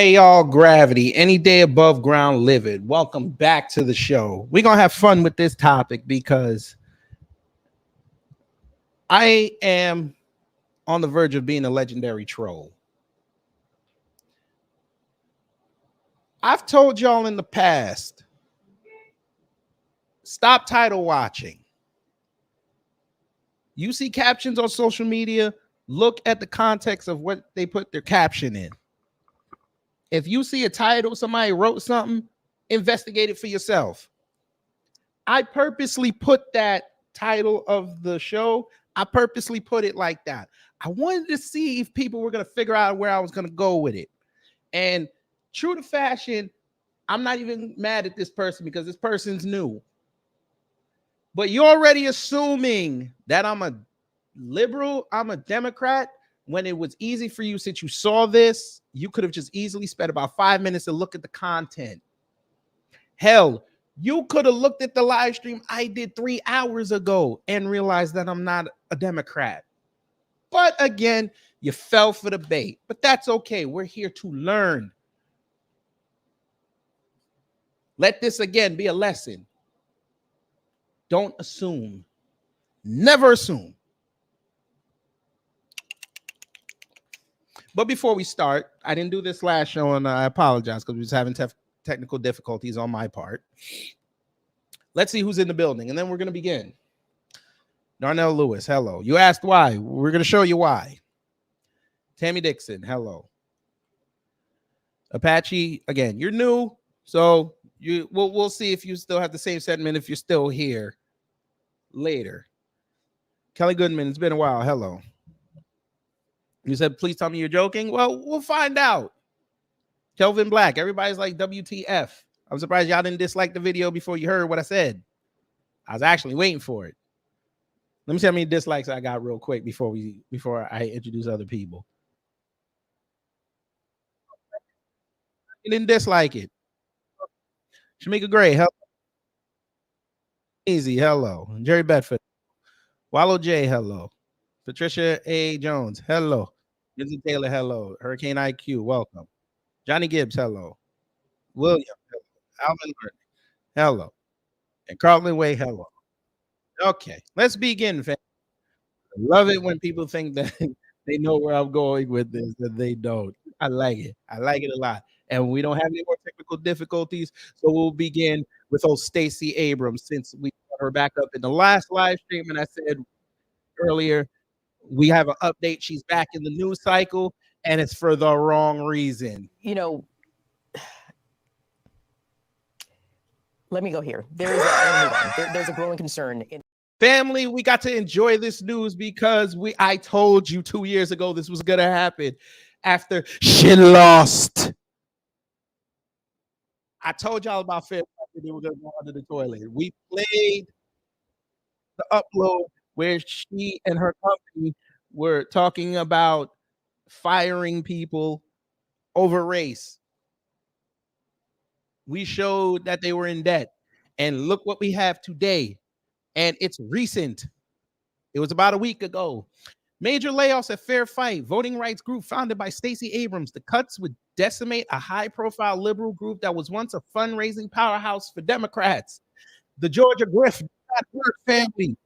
Hey y'all, Gravity, any day above ground livid. Welcome back to the show. We're gonna have fun with this topic because I am on the verge of being a legendary troll. I've told y'all in the past, stop title watching. You see captions on social media, look at the context of what they put their caption in. If you see a title, somebody wrote something, investigate it for yourself. I purposely put that title of the show, I purposely put it like that. I wanted to see if people were going to figure out where I was going to go with it. And true to fashion, I'm not even mad at this person because this person's new. But you're already assuming that I'm a liberal, I'm a Democrat, when it was easy for you since you saw this. You could have just easily spent about 5 minutes to look at the content. Hell, you could have looked at the live stream I did 3 hours ago and realized that I'm not a Democrat. But again, you fell for the bait. But that's okay. We're here to learn. Let this again be a lesson. Don't assume. Never assume. But before we start, I didn't do this last show, and I apologize because we was having technical difficulties on my part. Let's see who's in the building, and then we're going to begin. Darnell Lewis, hello. You asked why. We're going to show you why. Tammy Dixon, hello. Apache, again, you're new, so we'll see if you still have the same sentiment if you're still here later. Kelly Goodman, it's been a while. Hello. You said, please tell me you're joking. Well, we'll find out. Kelvin Black, everybody's like, WTF. I'm surprised y'all didn't dislike the video before you heard what I said. I was actually waiting for it. Let me see how many dislikes I got real quick before I introduce other people. You didn't dislike it. Shamika Gray, hello. Easy, hello. Jerry Bedford. Wallow J, hello. Patricia A. Jones, hello. Vincent Taylor, hello. Hurricane IQ, welcome. Johnny Gibbs, hello. William, hello. Alvin Martin, hello. And Carlton Way, hello. Okay, let's begin, fam. I love it when people think that they know where I'm going with this, that they don't. I like it. I like it a lot. And we don't have any more technical difficulties, so we'll begin with old Stacey Abrams, since we got her back up in the last live stream, and I said earlier, we have an update. She's back in the news cycle, and it's for the wrong reason. You know, let me go here. There's a growing concern in family. We got to enjoy this news because I told you 2 years ago this was gonna happen. After she lost, I told y'all about Fair Fight. They were gonna go under the toilet. We played the upload where she and her company were talking about firing people over race. We showed that they were in debt, and look what we have today. And it's recent. It was about a week ago. Major layoffs at Fair Fight, voting rights group founded by Stacey Abrams. The cuts would decimate a high-profile liberal group that was once a fundraising powerhouse for Democrats. The Georgia Griff did not work, family.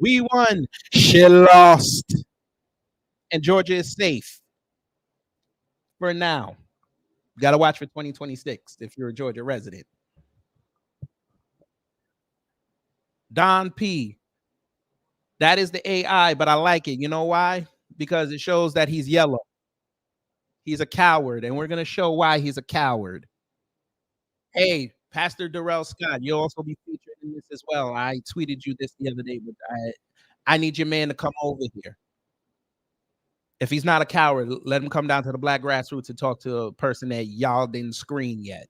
We won. She lost. And Georgia is safe for now. You got to watch for 2026 if you're a Georgia resident. Don P. That is the AI, but I like it. You know why? Because it shows that he's yellow. He's a coward, and we're going to show why he's a coward. Hey, Pastor Darrell Scott, you'll also be featured in this as well. I tweeted you this the other day, but I need your man to come over here. If he's not a coward, let him come down to the Black Grassroots and talk to a person that y'all didn't screen yet.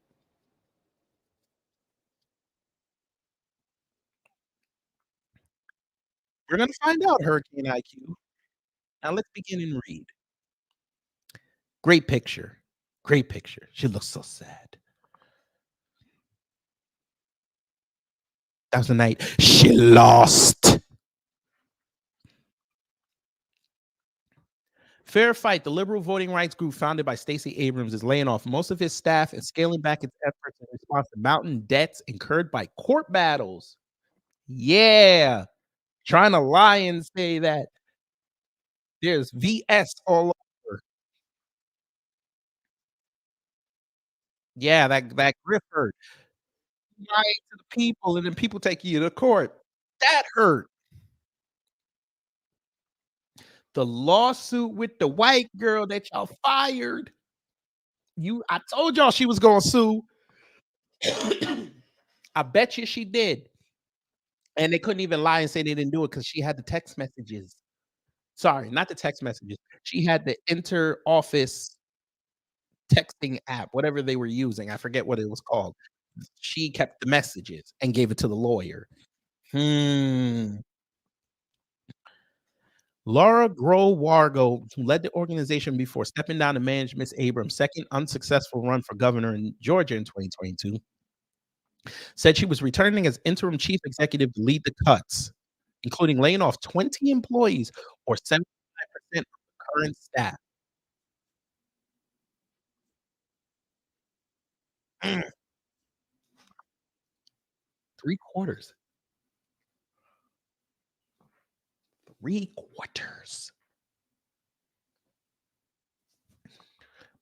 We're going to find out, Hurricane IQ. Now let's begin and read. Great picture. Great picture. She looks so sad. That was the night she lost. Fair Fight, the liberal voting rights group founded by Stacey Abrams, is laying off most of its staff and scaling back its efforts in response to mounting debts incurred by court battles. Yeah, trying to lie and say that there's VS all over. Yeah, that grip hurt. Lying to the people, and then people take you to court. That hurt. The lawsuit with the white girl that y'all fired. I told y'all she was gonna sue. I bet you she did. And they couldn't even lie and say they didn't do it because she had the text messages. Sorry, not the text messages. She had the inter-office texting app, whatever they were using. I forget what it was called. She kept the messages and gave it to the lawyer. Hmm. Laura Grow Wargo, who led the organization before stepping down to manage Miss Abrams' second unsuccessful run for governor in Georgia in 2022, said she was returning as interim chief executive to lead the cuts, including laying off 20 employees or 75% of the current staff. Mm, three quarters. Three quarters.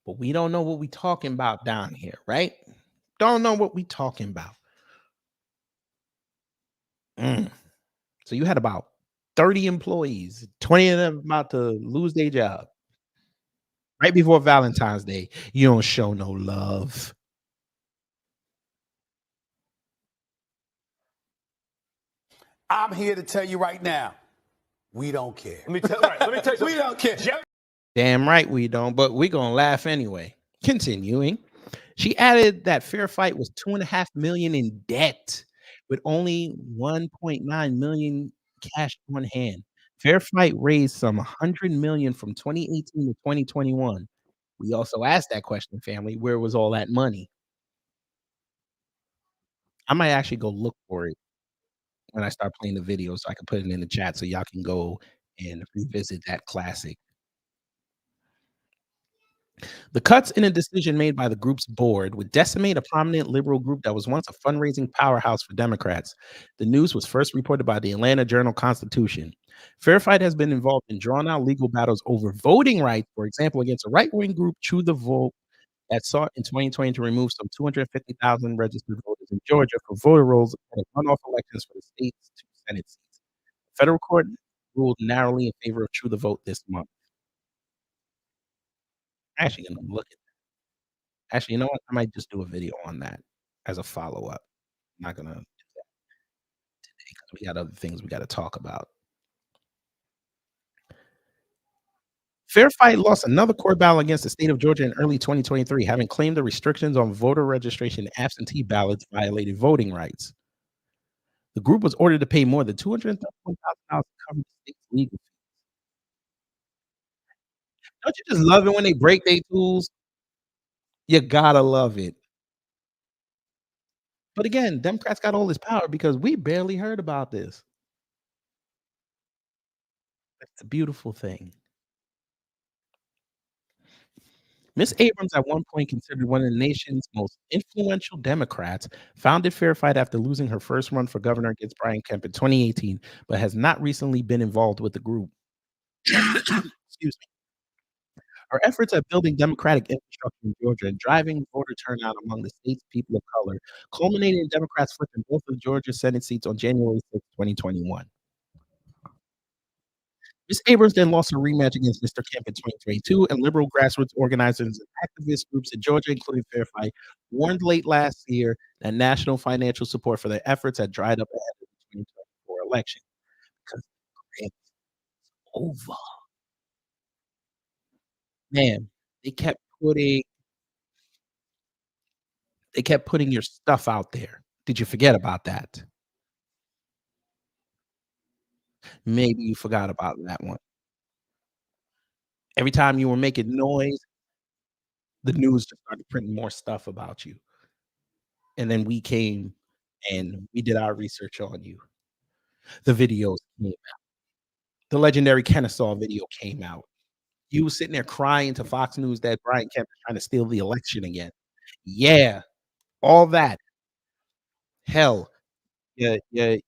But we don't know what we talking about down here, right? Don't know what we talking about. Mm. So you had about 30 employees, 20 of them about to lose their job right before Valentine's Day. You don't show no love. I'm here to tell you right now, we don't care. Let me tell you something. We don't care. Damn right we don't, but we gonna laugh anyway. Continuing, she added that Fair Fight was 2.5 million in debt with only 1.9 million cash on hand. Fair Fight raised some 100 million from 2018 to 2021. We also asked that question, family, where was all that money? I might actually go look for it when I start playing the video so I can put it in the chat so y'all can go and revisit that classic. The cuts in a decision made by the group's board would decimate a prominent liberal group that was once a fundraising powerhouse for Democrats. The news was first reported by the Atlanta Journal-Constitution. Fair Fight has been involved in drawn-out legal battles over voting rights, for example, against a right-wing group, True the Vote, that sought in 2020 to remove some 250,000 registered voters in Georgia for voter rolls at runoff elections for the state's 2 Senate seats. The federal court ruled narrowly in favor of True the Vote this month. Actually, gonna look at Actually, you know what? I might just do a video on that as a follow-up. I'm not gonna do that today because we got other things we gotta talk about. Fair Fight lost another court battle against the state of Georgia in early 2023, having claimed the restrictions on voter registration and absentee ballots violated voting rights. The group was ordered to pay more than $231,000 to cover the state's legal fees. Don't you just love it when they break their tools? You gotta love it. But again, Democrats got all this power because we barely heard about this. It's a beautiful thing. Miss Abrams, at one point considered one of the nation's most influential Democrats, founded Fair Fight after losing her first run for governor against Brian Kemp in 2018, but has not recently been involved with the group. Excuse me. Her efforts at building democratic infrastructure in Georgia and driving voter turnout among the state's people of color culminated in Democrats flipping both of Georgia's Senate seats on January 6, 2021. Ms. Abrams then lost a rematch against Mr. Kemp in 2022, and liberal grassroots organizers and activist groups in Georgia, including Fair Fight, warned late last year that national financial support for their efforts had dried up ahead of the 2024 election because it's over. Man, they kept putting your stuff out there. Did you forget about that? Maybe you forgot about that one. Every time you were making noise, the news just started printing more stuff about you. And then we came and we did our research on you. The videos came out. The legendary Kennesaw video came out. You was sitting there crying to Fox News that Brian Kemp is trying to steal the election again. Yeah, all that. Hell, your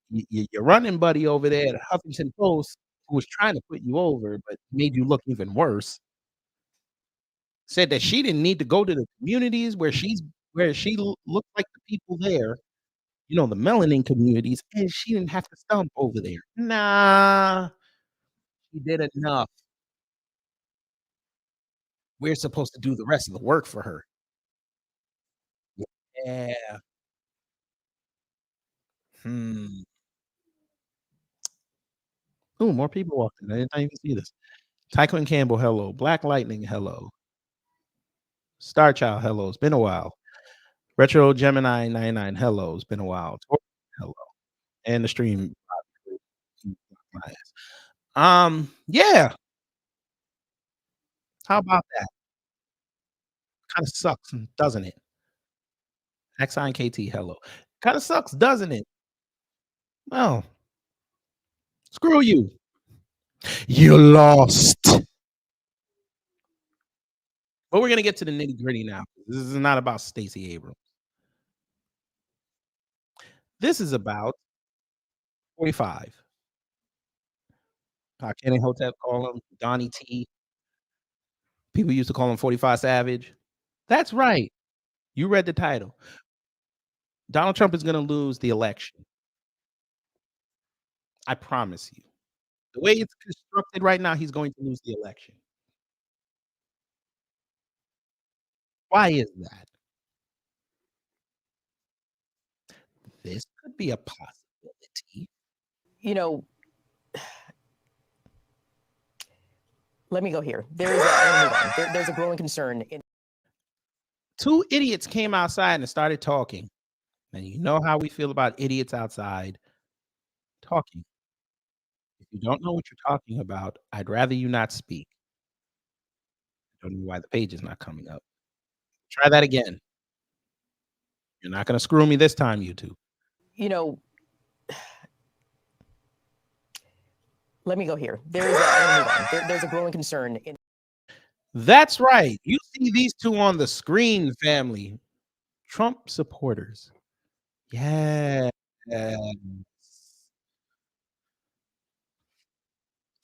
running buddy over there at Huffington Post, who was trying to put you over, but made you look even worse, said that she didn't need to go to the communities where she looked like the people there, the melanin communities, and she didn't have to stump over there. Nah, she did enough. We're supposed to do the rest of the work for her. Yeah. Hmm. Ooh, more people walked in. I didn't even see this. Tyquin Campbell, hello. Black Lightning, hello. Star Child, hello. It's been a while. Retro Gemini 99, hello. It's been a while. Hello. And the stream. Yeah. How about that? Kind of sucks, doesn't it? Xine KT, hello. Kind of sucks, doesn't it? Well, screw you. You lost. But we're gonna get to the nitty gritty now. This is not about Stacey Abrams. This is about 45. How Kenny Hotep call him Donnie T. People used to call him 45 Savage. That's right. You read the title. Donald Trump is gonna lose the election. I promise you. The way it's constructed right now, he's going to lose the election. Why is that? This could be a possibility. You know, let me go here. There's a growing concern in. Two idiots came outside and started talking. And you know how we feel about idiots outside talking. If you don't know what you're talking about, I'd rather you not speak. I don't know why the page is not coming up. Try that again. You're not gonna screw me this time, YouTube. You know, let me go here. There's a growing concern in. That's right. You see these two on the screen, family. Trump supporters. Yeah.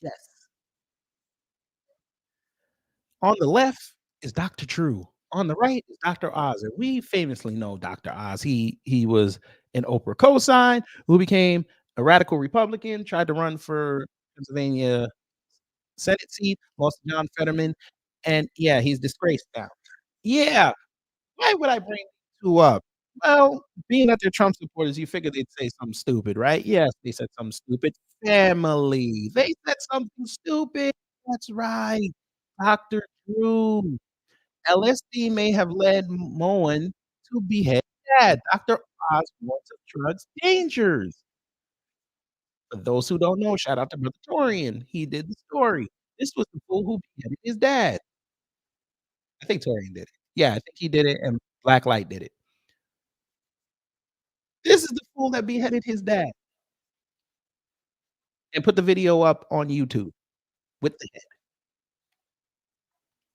Yes. On the left is Dr. Drew. On the right is Dr. Oz. And we famously know Dr. Oz. He was an Oprah cosign who became a radical Republican, tried to run for Pennsylvania Senate seat, lost to John Fetterman, and yeah, he's disgraced now. Yeah. Why would I bring two up? Well, being that they're Trump supporters, you figure they'd say something stupid, right? Yes, they said something stupid. Family. They said something stupid. That's right. Dr. Drew. LSD may have led Moen to behead dad. Dr. Oz warns of drugs dangers. For those who don't know, shout out to Brother Torian. He did the story. This was the fool who beheaded his dad. I think Torian did it. Yeah, I think he did it, and Blacklight did it. This is the fool that beheaded his dad and put the video up on YouTube with the head.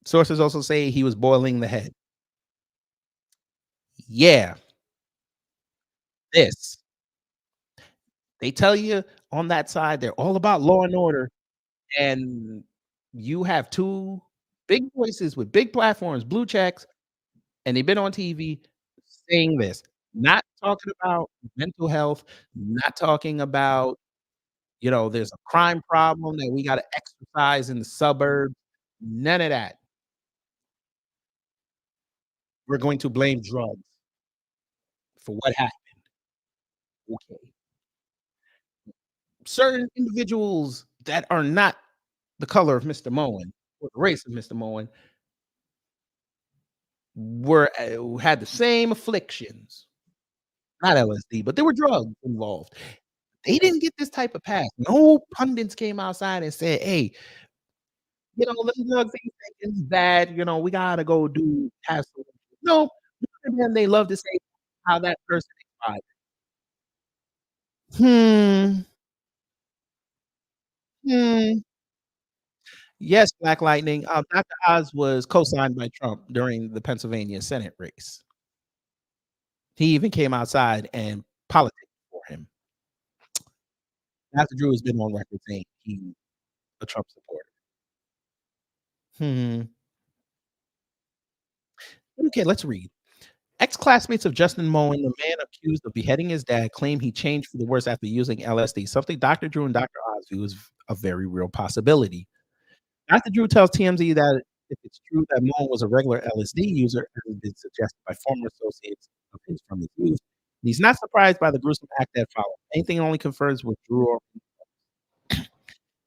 Sources also say he was boiling the head. Yeah, this. They tell you on that side they're all about law and order, and you have two big voices with big platforms, blue checks, and they've been on TV saying this, not talking about mental health, not talking about, there's a crime problem that we got to exercise in the suburbs. None of that. We're going to blame drugs for what happened. Okay. Certain individuals that are not the color of Mr. Moen or the race of Mr. Moen had the same afflictions. Not LSD, but there were drugs involved. They didn't get this type of pass. No pundits came outside and said, "Hey, them drugs ain't taking is bad. We gotta go do have some." No, and then they love to say how that person expired. Hmm. Hmm. Yes, Black Lightning. Dr. Oz was co-signed by Trump during the Pennsylvania Senate race. He even came outside and politics for him. Dr. Drew has been on record saying he's a Trump supporter. Hmm. Okay, let's read. Ex-classmates of Justin Moen, the man accused of beheading his dad, claim he changed for the worse after using LSD, something Dr. Drew and Dr. Oz view as a very real possibility. Dr. Drew tells TMZ that if it's true that Moen was a regular LSD user, as has been suggested by former associates of his from his youth, he's not surprised by the gruesome act that followed. Anything only confirms what Drew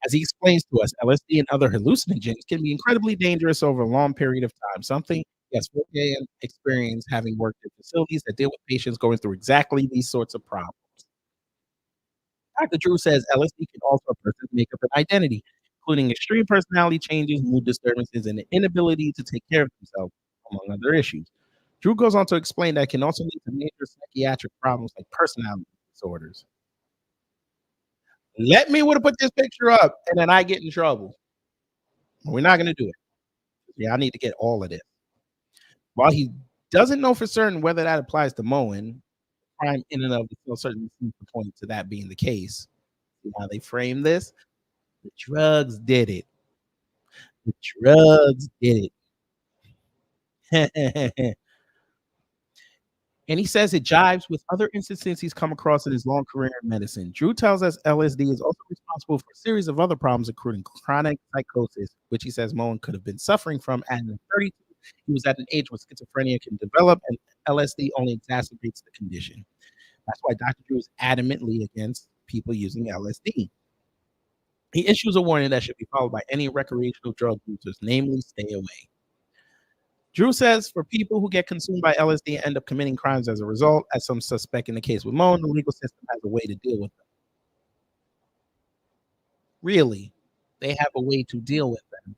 as he explains to us, LSD and other hallucinogens can be incredibly dangerous over a long period of time, something he has firsthand experience having worked in facilities that deal with patients going through exactly these sorts of problems. Dr. Drew says LSD can alter a person's makeup and identity, including extreme personality changes, mood disturbances, and the inability to take care of themselves, among other issues. Drew goes on to explain that it can also lead to major psychiatric problems like personality disorders. Let me would have put this picture up, and then I get in trouble. We're not going to do it. Yeah, I need to get all of this. While he doesn't know for certain whether that applies to Moen, crime in and of itself certainly seems to point to that being the case. See how they frame this? The drugs did it. The drugs did it. And he says it jives with other instances he's come across in his long career in medicine. Drew tells us LSD is also responsible for a series of other problems, including chronic psychosis, which he says Moen could have been suffering from. And in 32, he was at an age where schizophrenia can develop, and LSD only exacerbates the condition. That's why Dr. Drew is adamantly against people using LSD. He issues a warning that should be followed by any recreational drug users, namely stay away. Drew says for people who get consumed by LSD and end up committing crimes as a result, as some suspect in the case with Moen, the legal system has a way to deal with them. Really, they have a way to deal with them.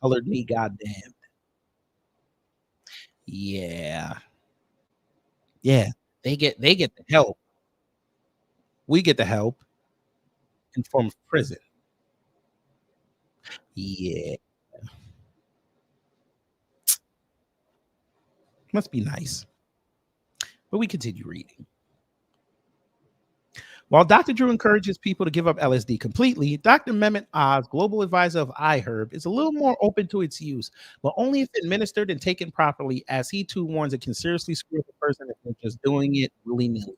Colored me goddamn. Yeah. Yeah. They get the help. We get the help in form of prison. Yeah. Must be nice. But we continue reading. While Dr. Drew encourages people to give up LSD completely, Dr. Mehmet Oz, global advisor of iHerb, is a little more open to its use, but only if administered and taken properly, as he too warns it can seriously screw up a person if they're just doing it willy-nilly.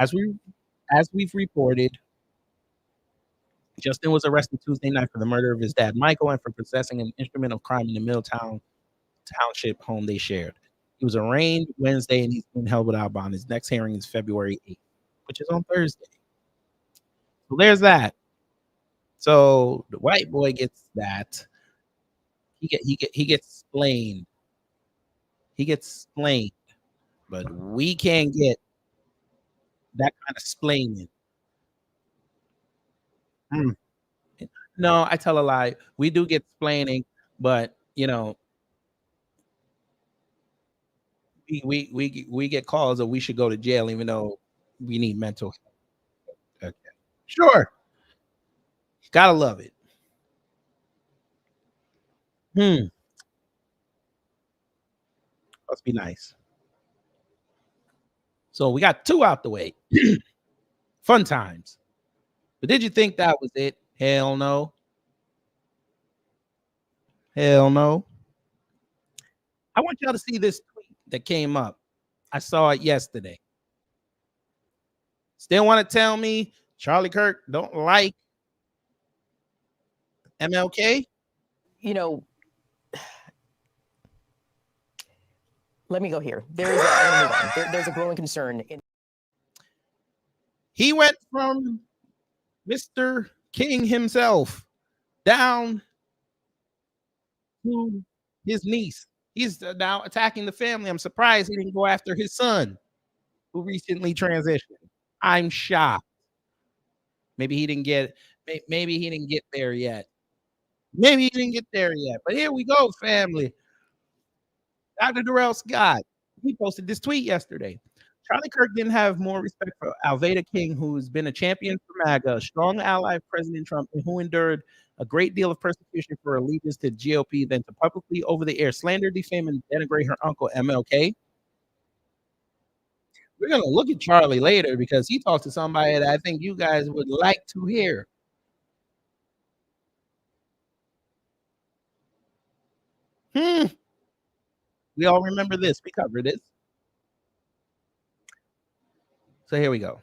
As we've reported, Justin was arrested Tuesday night for the murder of his dad, Michael, and for possessing an instrument of crime in the Middletown Township home they shared. He was arraigned Wednesday and he's been held without bond. His next hearing is February 8th, which is on Thursday. So there's that. So the white boy gets that. He gets splained. He gets splained. But we can't get that kind of splaining. Mm. No, I tell a lie. We do get splaining, but we get calls that we should go to jail, even though we need mental health. Okay. Sure, gotta love it. Hmm, must be nice. So we got two out the way. Fun times. But did you think that was it? Hell no. Hell no. I want y'all to see this tweet that came up. I saw it yesterday. Still want to tell me Charlie Kirk don't like MLK? You know, let me go here. I'm gonna move on. There's a growing concern in. He went from Mr. King himself down to his niece. He's now attacking the family. I'm surprised he didn't go after his son, who recently transitioned. I'm shocked. Maybe he didn't get. Maybe he didn't get there yet. Maybe he didn't get there yet. But here we go, family. Dr. Darrell Scott. He posted this tweet yesterday. Charlie Kirk didn't have more respect for Alveda King, who's been a champion for MAGA, a strong ally of President Trump, and who endured a great deal of persecution for allegiance to GOP, than to publicly over the air slander, defame, and denigrate her uncle MLK. We're gonna look at Charlie later because he talked to somebody that I think you guys would like to hear. Hmm. We all remember this. We covered this. So here we go.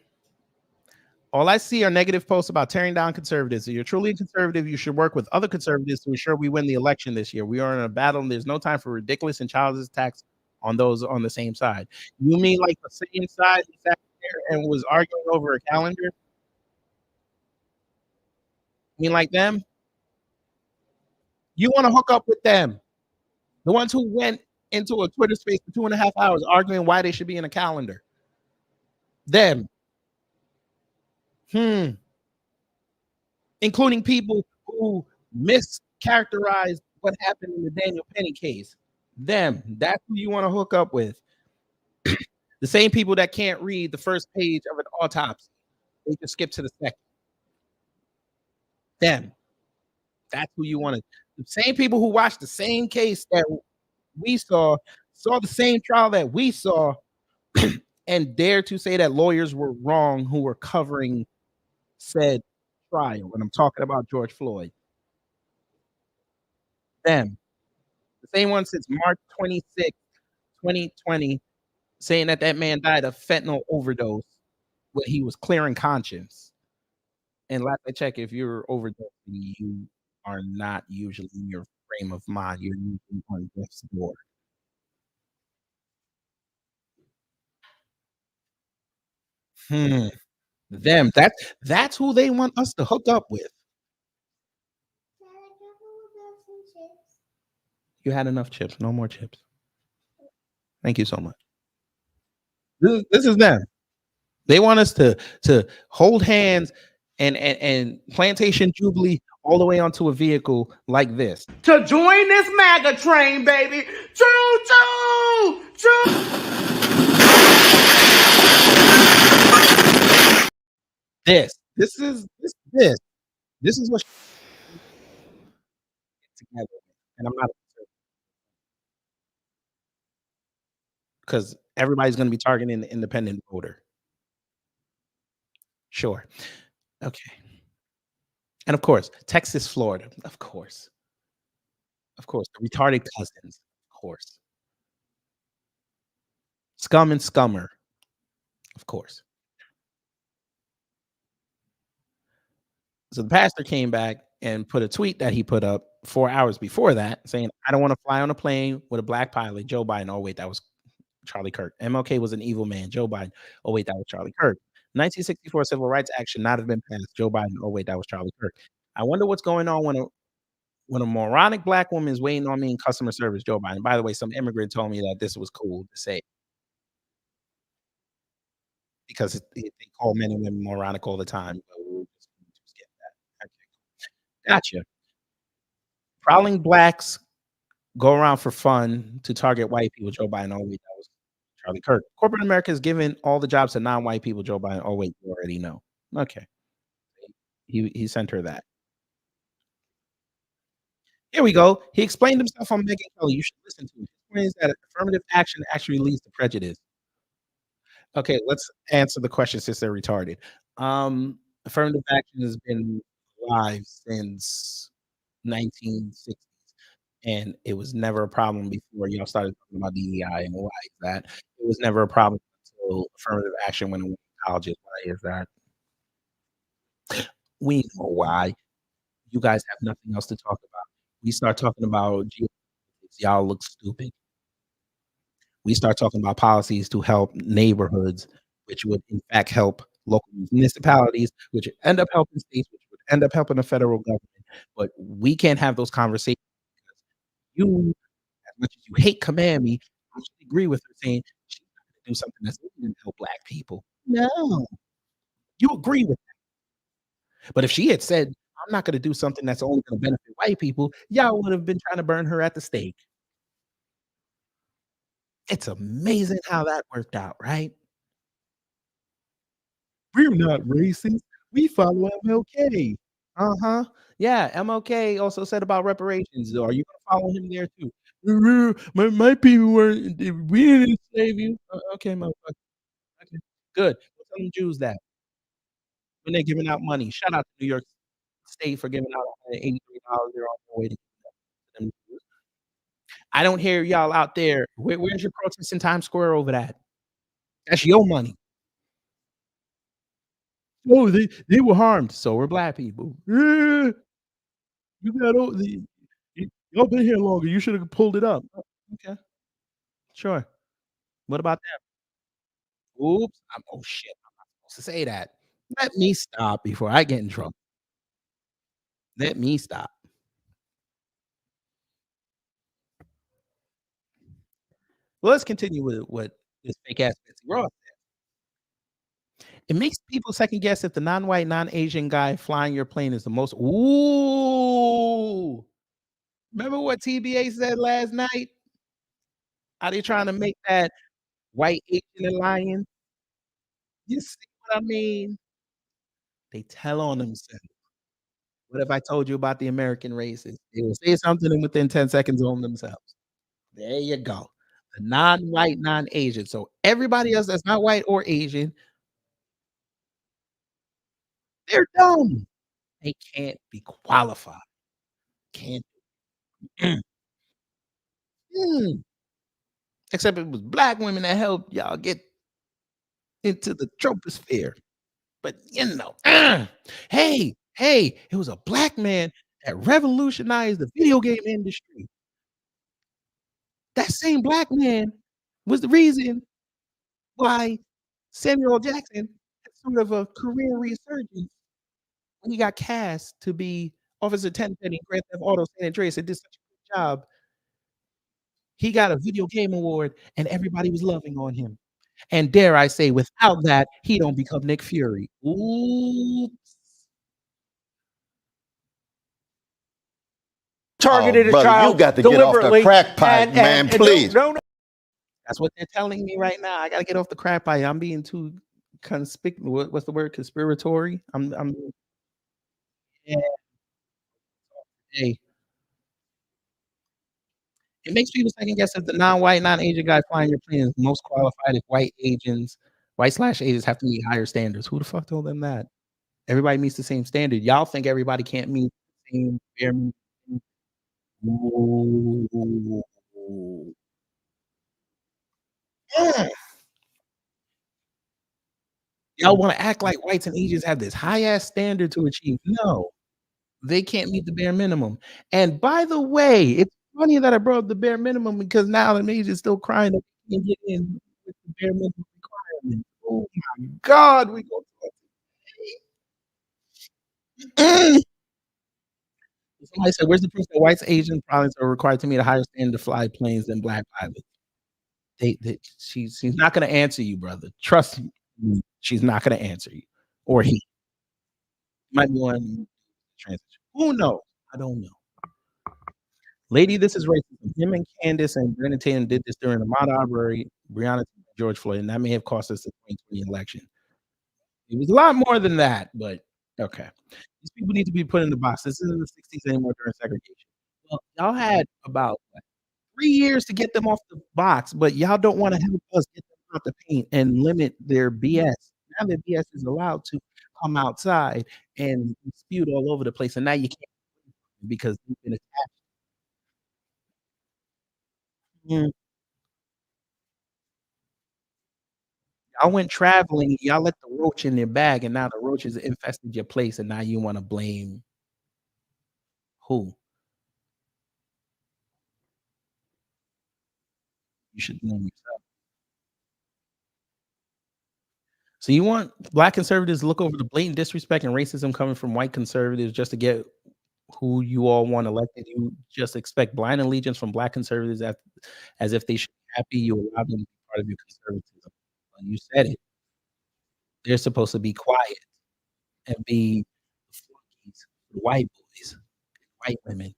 All I see are negative posts about tearing down conservatives. If you're truly a conservative, you should work with other conservatives to ensure we win the election this year. We are in a battle, and there's no time for ridiculous and childish attacks on those on the same side. You mean like the same side that sat there and was arguing over a calendar? You mean like them? You want to hook up with them? The ones who went into a Twitter space for 2.5 hours arguing why they should be in a calendar? Them. Including people who mischaracterized what happened in the Daniel Penny case. Them. That's who you want to hook up with. The same people that can't read the first page of an autopsy. They just skip to the second. Them. That's who you want to. The same people who watched the same case that we saw the same trial that we saw, and dare to say that lawyers were wrong who were covering said trial. And I'm talking about George Floyd. Them. The same one since March 26, 2020, saying that that man died of fentanyl overdose when he was clearing conscience. And last I check, if you're overdosing, you are not usually in your frame of mind. You're usually on death's door. Them. That's who they want us to hook up with. You had enough chips. No more chips. Thank you so much. This is them. They want us to hold hands and plantation jubilee all the way onto a vehicle like this. To join this MAGA train, baby. Choo choo! Choo! This is what together. And I'm not, because everybody's going to be targeting the independent voter. Sure. Okay. And of course, Texas, Florida, of course. Of course, the retarded cousins, of course. Scum and Scummer, of course. So the pastor came back and put a tweet that he put up 4 hours before that saying, I don't want to fly on a plane with a black pilot. Joe Biden. Oh, wait, that was Charlie Kirk. MLK was an evil man. Joe Biden. Oh, wait, that was Charlie Kirk. 1964 Civil Rights Act should not have been passed. Joe Biden. Oh, wait, that was Charlie Kirk. I wonder what's going on when a moronic black woman is waiting on me in customer service. Joe Biden. By the way, some immigrant told me that this was cool to say because they call men and women moronic all the time. But we'll just get that. Okay. Gotcha. Prowling blacks go around for fun to target white people. Joe Biden. Oh, wait, that was Charlie Kirk. Corporate America is giving all the jobs to non-white people. Joe Biden. Oh, wait, you already know. Okay. He sent her that. Here we go. He explained himself on Megyn Kelly. You should listen to him. His point is that affirmative action actually leads to prejudice. Okay, let's answer the question since they're retarded. Affirmative action has been alive since 1960s, and it was never a problem before y'all started talking about DEI. And why is that? It was never a problem until affirmative action went away in colleges. Why is that? We know why. You guys have nothing else to talk about. We start talking about geopolitics, y'all look stupid. We start talking about policies to help neighborhoods, which would in fact help local municipalities, which would end up helping states, which would end up helping the federal government. But we can't have those conversations because you, as much as you hate command me, I should agree with her saying she's not going to do something that's going to help black people. No, you agree with that. But if she had said, I'm not going to do something that's only going to benefit white people, y'all would have been trying to burn her at the stake. It's amazing how that worked out, right? We're not racist. We follow MLK. Uh-huh. Yeah, MLK also said about reparations. Are you gonna follow him there too? My people weren't. We didn't enslave you. Okay, motherfucker. Okay, good. We'll tell them Jews that when they're giving out money. Shout out to New York State for giving out $183. They're on their way to them Jews. I don't hear y'all out there. Where's your protest in Times Square over that? That's your money. Oh, they were harmed. So were black people. You got y'all been here longer. You should have pulled it up. Okay, sure. What about that? Oops. Oh shit. I'm not supposed to say that. Let me stop before I get in trouble. Let me stop. Well, let's continue with what this fake ass Betsy Ross said. It makes people second guess if the non-white, non-Asian guy flying your plane is the most. Ooh. Remember what TBA said last night? Are they trying to make that white Asian alliance? You see what I mean? They tell on themselves. What if I told you about the American races? They will say something and within 10 seconds own themselves. There you go. The non-white, non-Asian. So everybody else that's not white or Asian, they're dumb. They can't be qualified. Can't. Mm. Except it was black women that helped y'all get into the troposphere. But hey, it was a black man that revolutionized the video game industry. That same black man was the reason why Samuel Jackson had sort of a career resurgence when he got cast to be Officer Tenpenny in Grand Theft Auto San Andreas and did such a good job. He got a video game award and everybody was loving on him. And dare I say, without that, he don't become Nick Fury. Oops. Targeted a brother, child you got to get off the deliberately. crack pipe, man, please. No. That's what they're telling me right now. I gotta get off the crap pipe. I'm being too what's the word? Conspiratory. I'm yeah. Hey. It makes people second guess if the non-white, non-Asian guy flying your plane is most qualified if white/Asians have to meet higher standards. Who the fuck told them that? Everybody meets the same standard. Y'all think everybody can't meet the same bare minimum. Ooh. Yeah. Y'all want to act like whites and Asians have this high ass standard to achieve. No, they can't meet the bare minimum. And by the way, it's funny that I brought up the bare minimum because now the Asians still crying that they can't get in with the bare minimum requirement. Oh my God, we go. Somebody said, "Where's the proof that whites, Asian pilots are required to meet a higher standard to fly planes than black pilots?" She's not going to answer you, brother. Trust me, she's not going to answer you, or he might be one transition. Who knows? I don't know. Lady, this is racism. Him and Candace and Brandon Tatum did this during the Ahmaud Arbery, Breonna George Floyd, and that may have cost us the 2020 election. It was a lot more than that, but okay. These people need to be put in the box. This isn't the 60s anymore during segregation. Well, y'all had about 3 years to get them off the box, but y'all don't want to help us get them out the paint and limit their BS. Now their BS is allowed to come outside and spewed all over the place, and now you can't because you've been attacked. Mm. Y'all went traveling, y'all let the roach in their bag, and now the roaches infested your place, and now you want to blame who? You should blame yourself. So you want black conservatives to look over the blatant disrespect and racism coming from white conservatives just to get who you all want elected. You just expect blind allegiance from black conservatives as if they should be happy you allow them to be part of your conservatism. Well, you said it. They're supposed to be quiet and be flunkies, white boys, white women.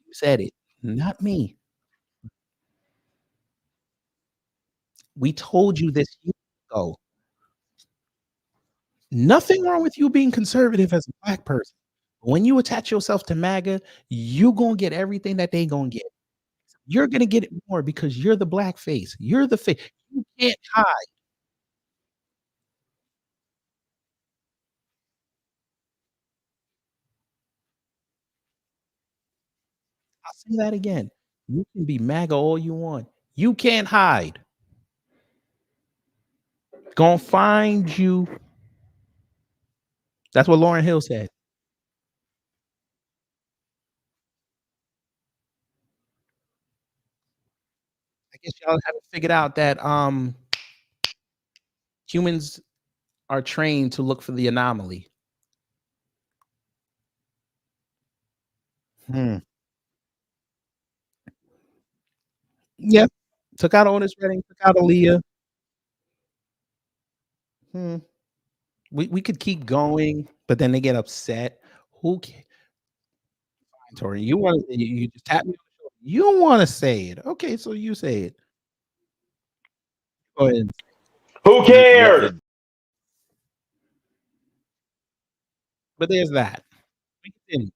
You said it, not me. We told you this years ago. Nothing wrong with you being conservative as a black person. When you attach yourself to MAGA, you gonna get everything that they gonna get. You're gonna get it more because you're the black face. You're the face. You can't hide. I'll say that again. You can be MAGA all you want. You can't hide. Gonna find you. That's what Lauren Hill said. I guess y'all haven't figured out that humans are trained to look for the anomaly. Hmm. Yeah. Took out Otis Redding, took out Aaliyah. Hmm. We could keep going, but then they get upset. Who ca Tori, you just tap me on the shoulder. You don't wanna say it. Okay, so you say it. Go ahead. Who cares? But there's that. We continue.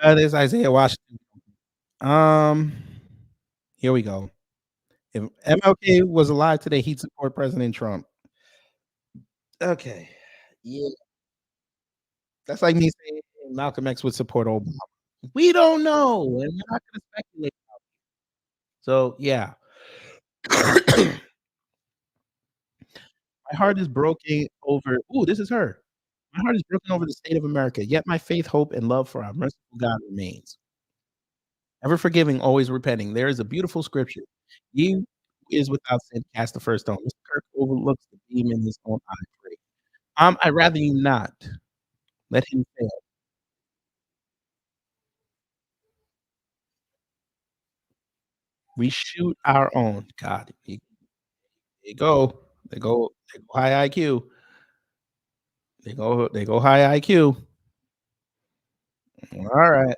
There's Isaiah Washington. Um, here we go. If MLK was alive today, he'd support President Trump. Okay. Yeah. That's like me saying Malcolm X would support Obama. We don't know, and we're not gonna speculate. So, yeah. My heart is broken over ooh, this is her. My heart is broken over the state of America, yet my faith, hope, and love for our merciful God remains. Ever forgiving, always repenting. There is a beautiful scripture. He who is without sin cast the first stone. Mr. Kirk overlooks the beam in his own eye. Pray. I'd rather you not. Let him fail. We shoot our own. God, they go. They go high IQ. They go high IQ. All right.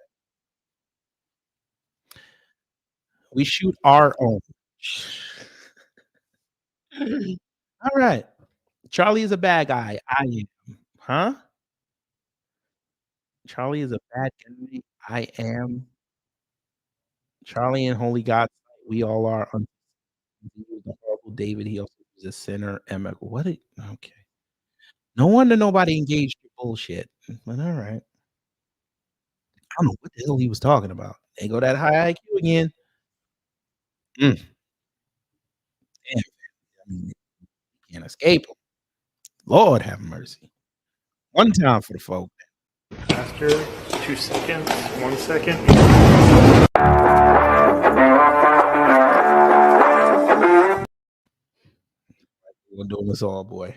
We shoot our own. All right. Charlie is a bad guy. I am. Huh? Charlie is a bad guy. I am. Charlie and Holy God, we all are. He was a horrible David. He also was a sinner. Emma, what? Okay. No wonder nobody engaged in bullshit. But all right. I don't know what the hell he was talking about. They go that high IQ again. Mm, damn. I mean, you can't escape him. Lord have mercy. One time for the folk. After 2 seconds, 1 second. We're doing this all, boy.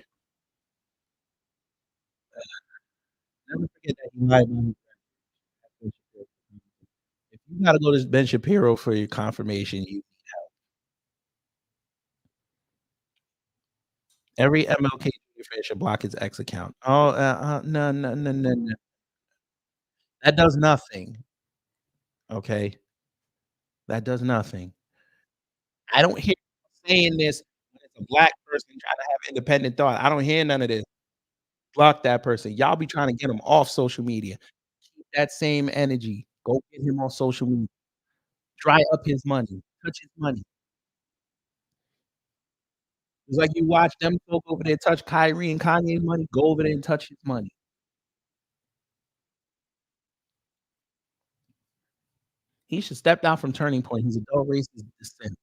Never forget that he lied on Ben Shapiro. If you gotta go to Ben Shapiro for your confirmation, you every MLK fan should block his X account. Oh, no, no, no, no, no. That does nothing. Okay, that does nothing. I don't hear saying this when it's a black person trying to have independent thought. I don't hear none of this. Block that person. Y'all be trying to get him off social media. Keep that same energy. Go get him on social media. Dry up his money. Touch his money. It's like you watch them folk over there touch Kyrie and Kanye's money. Go over there and touch his money. He should step down from Turning Point. He's adult racist descent.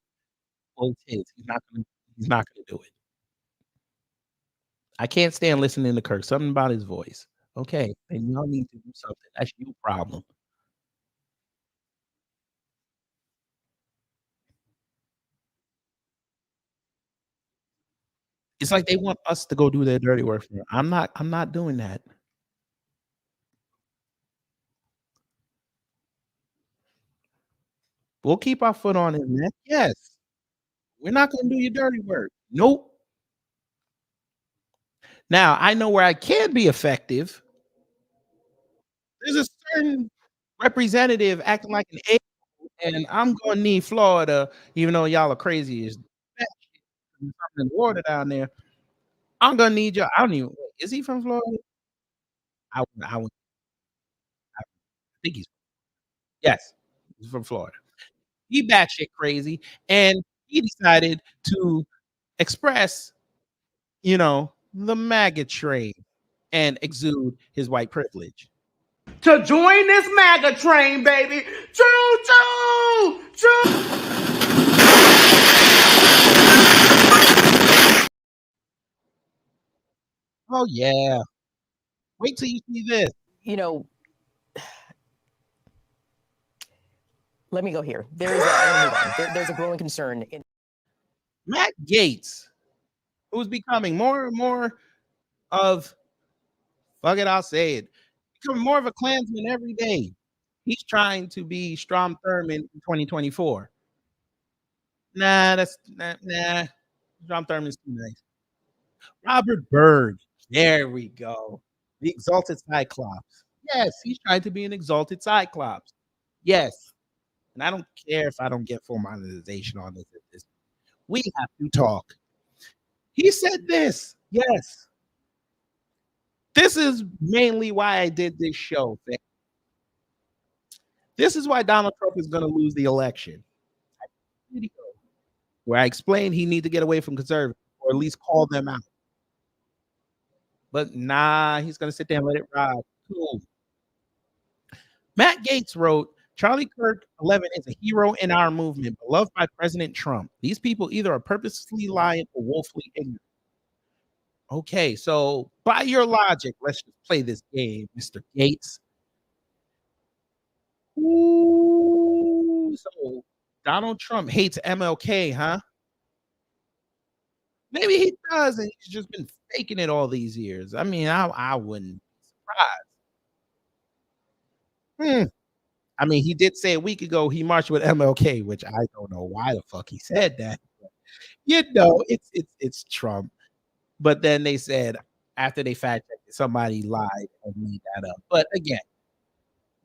Both his. He's not gonna do it. I can't stand listening to Kirk. Something about his voice. Okay, then y'all need to do something. That's your problem. It's like they want us to go do their dirty work for them. I'm not doing that. We'll keep our foot on his neck. Yes. We're not gonna do your dirty work. Nope. Now, I know where I can be effective. There's a certain representative acting like an a and I'm gonna need Florida, even though y'all are crazy as something in the water down there. I'm gonna need you. I don't even. Is he from Florida? I think he's. Yes, he's from Florida. He batshit crazy, and he decided to express, the maggot train and exude his white privilege. To join this MAGA train, baby. Choo choo! Choo! Oh yeah. Wait till you see this. You know, let me go here. There's a growing concern in Matt Gaetz, who's becoming more and more of, fuck it, I'll say it, becoming more of a Klansman every day. He's trying to be Strom Thurmond in 2024. Nah. Strom Thurmond's too nice. Robert Byrd. There we go. The Exalted Cyclops. Yes, he's trying to be an Exalted Cyclops. Yes. And I don't care if I don't get full monetization on this. We have to talk. He said this. Yes. This is mainly why I did this show. This is why Donald Trump is going to lose the election. Where I explained he need to get away from conservatives, or at least call them out. But nah, he's going to sit there and let it ride. Cool. Matt Gaetz wrote, Charlie Kirk 11 is a hero in our movement, beloved by President Trump. These people either are purposely lying or woefully ignorant. Okay, so by your logic, let's just play this game, Mr. Gaetz. Ooh, so Donald Trump hates MLK, huh? Maybe he does, and he's just been faking it all these years. I mean, I wouldn't be surprised. I mean, he did say a week ago he marched with MLK, which I don't know why the fuck he said that. But, it's Trump. But then they said after they fact checked it, somebody lied and made that up. But again,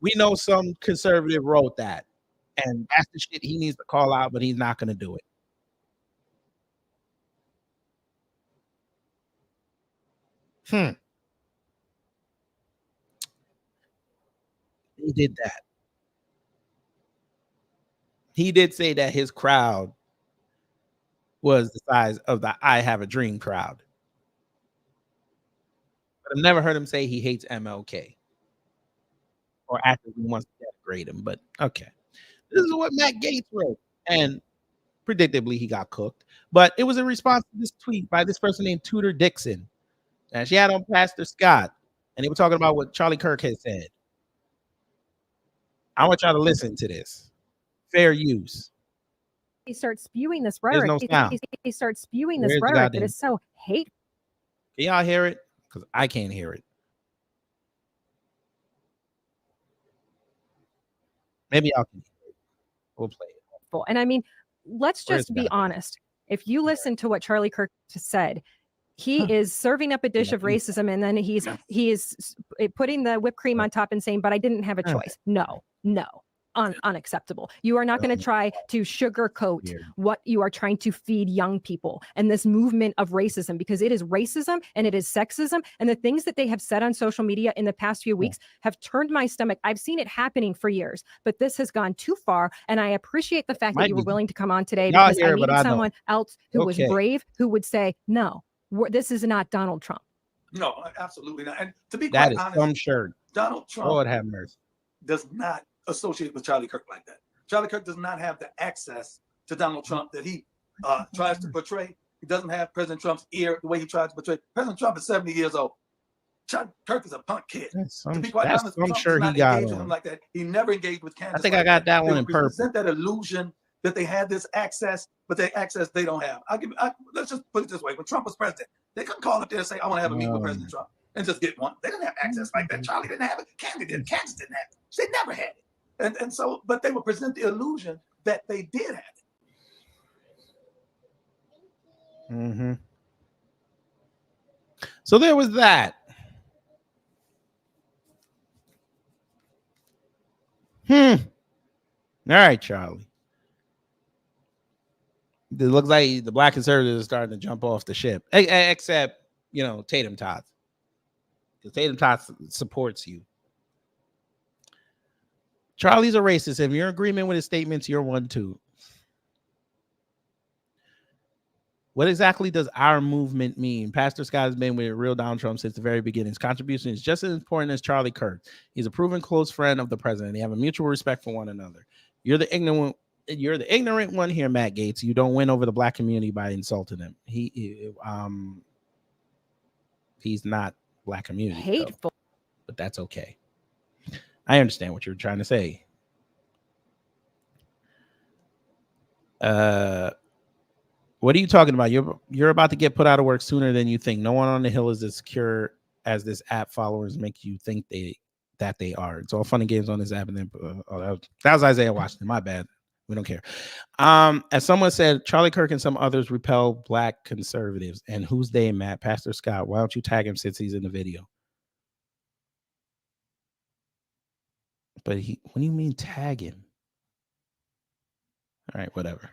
we know some conservative wrote that, and that's the shit he needs to call out, but he's not going to do it. He did that. He did say that his crowd was the size of the I Have a Dream crowd. But I've never heard him say he hates MLK or actively wants to denigrate him. But okay. This is what Matt Gaetz wrote. And predictably, he got cooked. But it was in response to this tweet by this person named Tudor Dixon. And she had on Pastor Scott. And they were talking about what Charlie Kirk had said. I want y'all to listen to this. Fair use. He starts spewing this rhetoric. No sound. He starts spewing this Where's rhetoric that is so hateful. Can y'all hear it? Because I can't hear it. Maybe y'all can hear it. We'll play it. And I mean, let's just be honest. If you listen to what Charlie Kirk said, he is serving up a dish of racism, and then he is putting the whipped cream on top and saying, "But I didn't have a choice." No. Unacceptable. You are not going to try to sugarcoat what you are trying to feed young people and this movement of racism, because it is racism and it is sexism. And the things that they have said on social media in the past few weeks have turned my stomach. I've seen it happening for years, but this has gone too far. And I appreciate the fact that you were willing to come on today, because I needed someone else who was brave, who would say, no, this is not Donald Trump. No, absolutely not. And to be quite honest, some shirt. Donald Trump Lord have mercy. Does not associate with Charlie Kirk like that. Charlie Kirk does not have the access to Donald Trump that he tries to portray. He doesn't have President Trump's ear the way he tries to portray. President Trump is 70 years old. Charlie Kirk is a punk kid. To be quite honest, I'm Trump sure does he not got engage with him like that. He never engaged with Kansas. I think I got that one in purple. Present that illusion that they had this access, but they access they don't have. Let's just put it this way: when Trump was president, they couldn't call up there and say, "I want to have a meeting with President Trump," and just get one. They didn't have access like that. Charlie didn't have it. Kansas didn't have it. They never had it. And so, but they would present the illusion that they did have it. Mm-hmm. So there was that. All right, Charlie. It looks like the black conservatives are starting to jump off the ship, except Tatum Tots, because Tatum Tots supports you. Charlie's a racist. If you're in agreement with his statements, you're one too. What exactly does our movement mean? Pastor Scott has been with real Donald Trump since the very beginning. His contribution is just as important as Charlie Kirk. He's a proven close friend of the president. They have a mutual respect for one another. You're the ignorant one here, Matt Gaetz. You don't win over the black community by insulting him. He's not black community. Hateful. But that's okay. I understand what you're trying to say. What are you talking about? You're about to get put out of work sooner than you think. No one on the Hill is as secure as this app followers make you think that they are. It's all fun and games on this app. And then that was Isaiah Washington. My bad. We don't care. As someone said, Charlie Kirk and some others repel black conservatives. And who's they, Matt? Pastor Scott. Why don't you tag him since he's in the video? But what do you mean tag him? All right, whatever.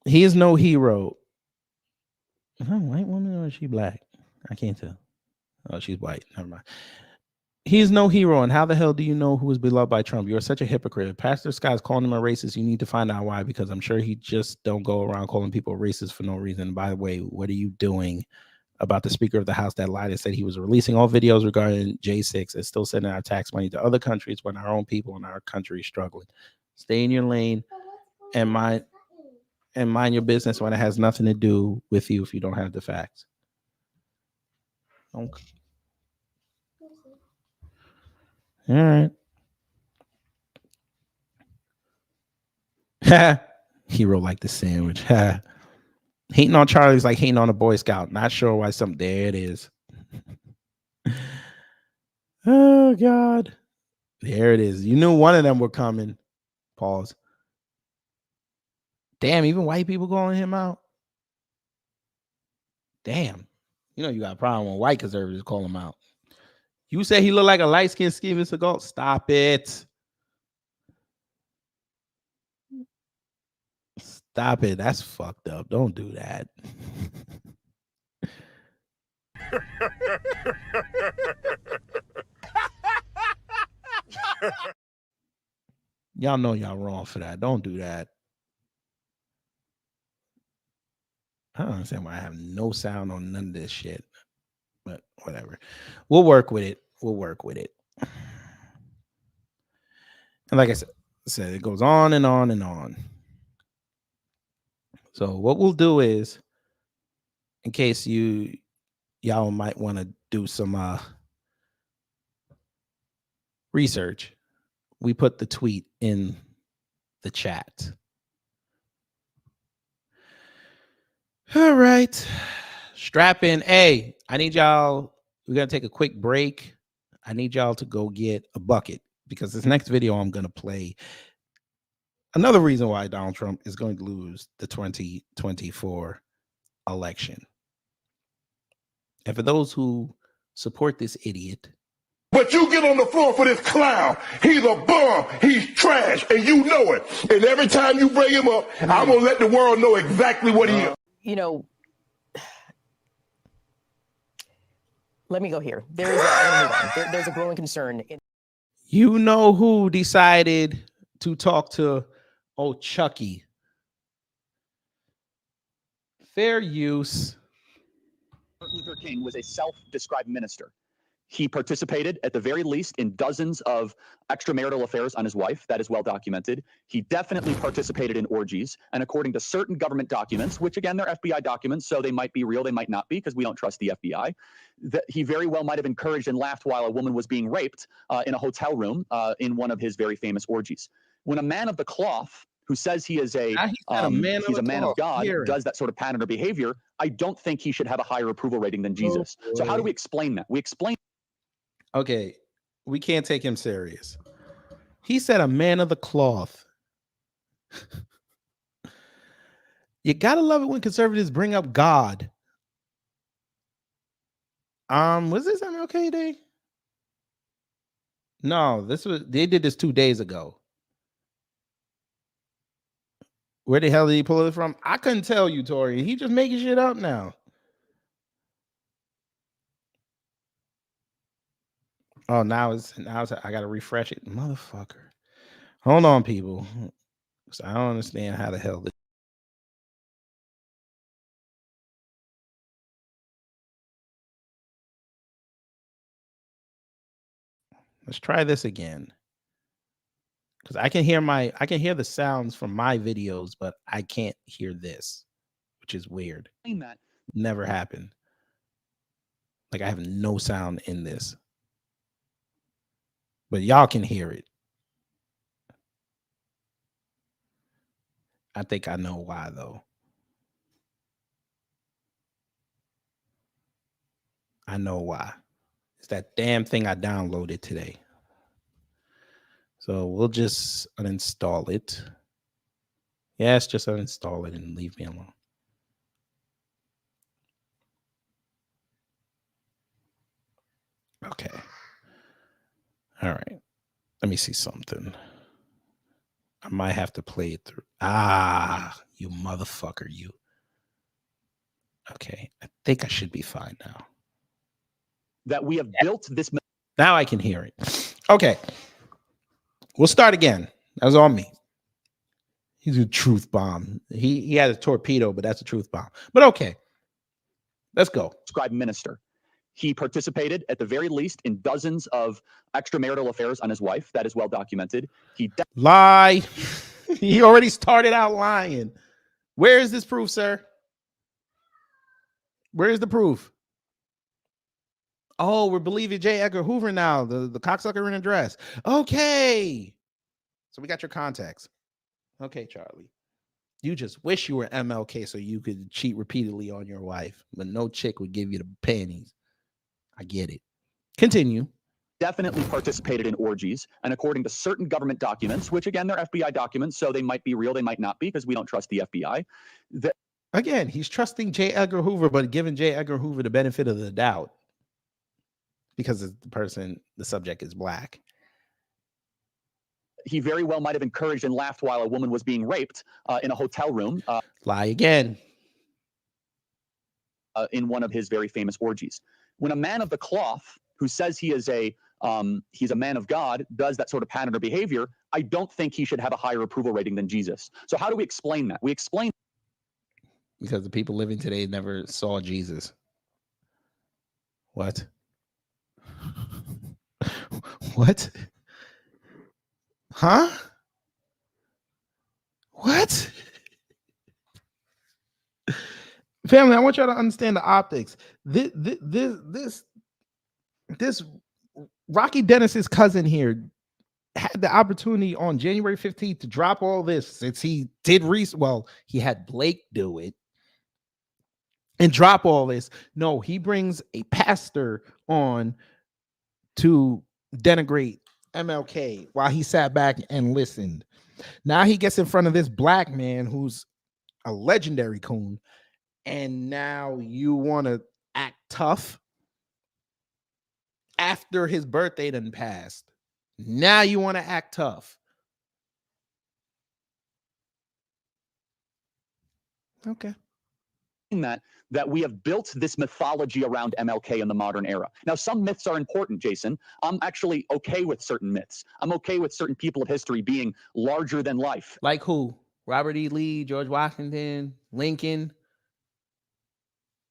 He is no hero. Is that a white woman or is she black? I can't tell. Oh, she's white. Never mind. He is no hero. And how the hell do you know who is beloved by Trump? You're such a hypocrite. If Pastor Scott's calling him a racist, you need to find out why, because I'm sure he just don't go around calling people racist for no reason. By the way, what are you doing about the Speaker of the House that lied and said he was releasing all videos regarding J6 and still sending our tax money to other countries when our own people in our country is struggling? Stay in your lane and mind your business when it has nothing to do with you if you don't have the facts. Okay. All right. Hero like the sandwich. Hating on Charlie's like hating on a Boy Scout. Not sure why there it is. Oh, God. There it is. You knew one of them were coming. Pause. Damn, even white people calling him out. Damn. You got a problem when white conservatives call him out. You say he looked like a light-skinned Steven Seagal? Stop it. Stop it. That's fucked up. Don't do that. Y'all know y'all wrong for that. Don't do that. I don't understand why I have no sound on none of this shit. But whatever. We'll work with it. And like I said, it goes on and on and on. So what we'll do is, in case y'all might want to do some research, we put the tweet in the chat. All right. Strap in. Hey, I need y'all. We're going to take a quick break. I need y'all to go get a bucket, because this next video I'm going to play another reason why Donald Trump is going to lose the 2024 election. And for those who support this idiot. But you get on the floor for this clown. He's a bum. He's trash. And you know it. And every time you bring him up, I'm going to let the world know exactly what he is. Let me go here. There's a growing concern. You know who decided to talk to Chucky? Fair use. Martin Luther King was a self-described minister. He participated, at the very least, in dozens of extramarital affairs on his wife. That is well documented. He definitely participated in orgies. And according to certain government documents, which, again, they're FBI documents, so they might be real, they might not be, because we don't trust the FBI, that he very well might have encouraged and laughed while a woman was being raped in a hotel room in one of his very famous orgies. When a man of the cloth who says he is he's a man of God, does that sort of pattern or behavior, I don't think he should have a higher approval rating than Jesus. So how do we explain that? We explain. Okay, we can't take him serious. He said a man of the cloth. You gotta love it when conservatives bring up God. Was this MLK Day? No, they did this 2 days ago. Where the hell did he pull it from? I couldn't tell you, Tori. He just making shit up now. Oh, now it's I gotta refresh it. Motherfucker. Hold on, people. So I don't understand how the hell this. Let's try this again. Because I can hear the sounds from my videos, but I can't hear this, which is weird. That Never happened. Like I have no sound in this. But y'all can hear it. I think I know why though. I know why. It's that damn thing I downloaded today. So we'll just uninstall it. Yes, just uninstall it and leave me alone. Okay. All right. Let me see something. I might have to play it through. Ah, you motherfucker, you. Okay. I think I should be fine now. that we have built this. Now I can hear it. Okay. We'll start again. That was on me. He's a truth bomb. He had a torpedo, but that's a truth bomb. But okay. Let's go. Scribe minister. He participated, at the very least, in dozens of extramarital affairs on his wife. That is well documented. He lie. He already started out lying. Where is this proof, sir? Where is the proof? Oh, we're believing J. Edgar Hoover now, the cocksucker in a dress. Okay. So we got your contacts. Okay, Charlie. You just wish you were MLK so you could cheat repeatedly on your wife, but no chick would give you the panties. I get it. Continue. definitely participated in orgies, and according to certain government documents, which again, they're FBI documents, so they might be real, they might not be, because we don't trust the FBI. Again, he's trusting J. Edgar Hoover, but giving J. Edgar Hoover the benefit of the doubt because the subject is black. He very well might have encouraged and laughed while a woman was being raped in a hotel room. Lie again. In one of his very famous orgies. When a man of the cloth who says he's a man of God does that sort of pattern or behavior, I don't think he should have a higher approval rating than Jesus. So how do we explain that? We explain because the people living today never saw Jesus. What? What? Huh? What? Family, I want y'all to understand the optics. This Rocky Dennis's cousin here had the opportunity on January 15th to drop all this since he did he had Blake do it and drop all this. No, he brings a pastor on to denigrate MLK while he sat back and listened. Now he gets in front of this black man who's a legendary coon, and now you want to act tough after his birthday done passed. Now you want to act tough. Okay. That we have built this mythology around MLK in the modern era. Now, some myths are important, Jason. I'm actually okay with certain myths. I'm okay with certain people of history being larger than life. Like who? Robert E. Lee, George Washington, Lincoln,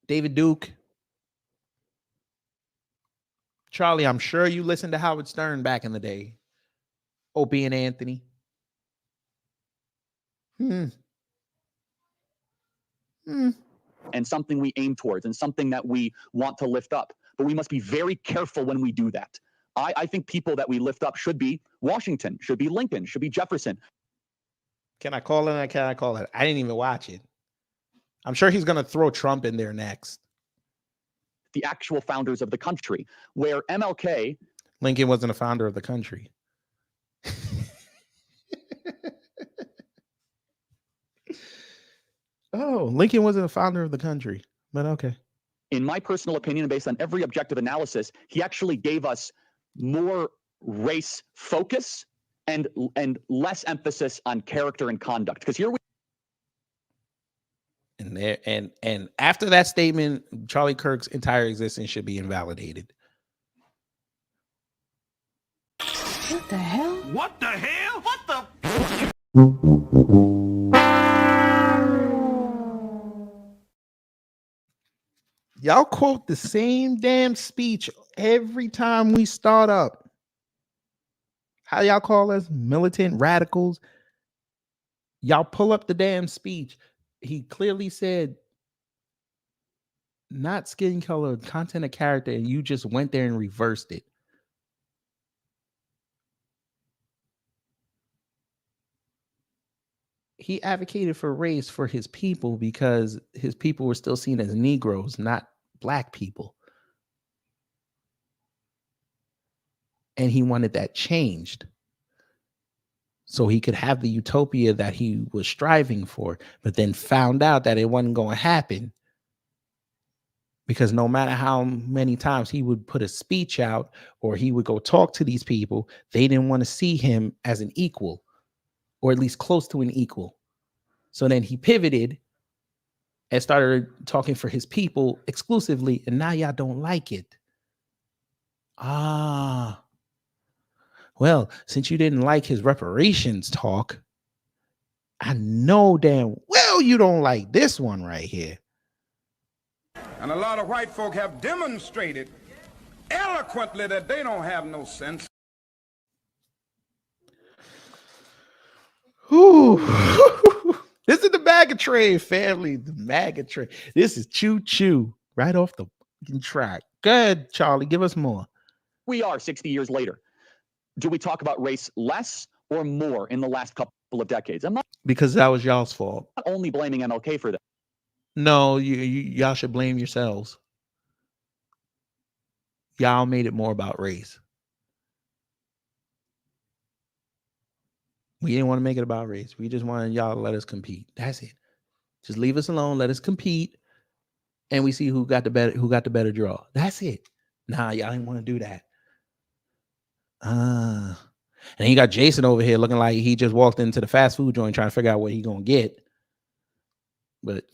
David Duke. Charlie, I'm sure you listened to Howard Stern back in the day. Opie and Anthony. And something we aim towards and something that we want to lift up. But we must be very careful when we do that. I think people that we lift up should be Washington, should be Lincoln, should be Jefferson. Can I call it? Can I call it? I didn't even watch it. I'm sure he's going to throw Trump in there next. The actual founders of the country, where MLK... Lincoln wasn't a founder of the country. Oh, Lincoln wasn't a founder of the country, but okay. In my personal opinion, based on every objective analysis, he actually gave us more race focus and less emphasis on character and conduct. Because here we And there and after that statement, Charlie Kirk's entire existence should be invalidated. What the hell? What the hell? What the? Y'all quote the same damn speech every time we start up. How y'all call us? Militant radicals. Y'all pull up the damn speech. He clearly said not skin color, content of character, and you just went there and reversed it. He advocated for race for his people because his people were still seen as Negroes, not black people. And he wanted that changed so he could have the utopia that he was striving for, but then found out that it wasn't going to happen because no matter how many times he would put a speech out or he would go talk to these people, they didn't want to see him as an equal or at least close to an equal. So then he pivoted and started talking for his people exclusively, and now y'all don't like it. Well, since you didn't like his reparations talk, I know damn well you don't like this one right here. And a lot of white folk have demonstrated eloquently that they don't have no sense. Ooh. This is the MAGA train, family. The MAGA train. This is choo choo right off the track. Good, Charlie. Give us more. We are 60 years later. Do we talk about race less or more in the last couple of decades? I'm not Because that was y'all's fault. only blaming MLK for that. No, y'all should blame yourselves. Y'all made it more about race. We didn't want to make it about race. We just wanted y'all to let us compete. That's it. Just leave us alone. Let us compete, and we see who got the better draw. That's it. Nah, y'all didn't want to do that. And you got Jason over here looking like he just walked into the fast food joint trying to figure out what he gonna get. But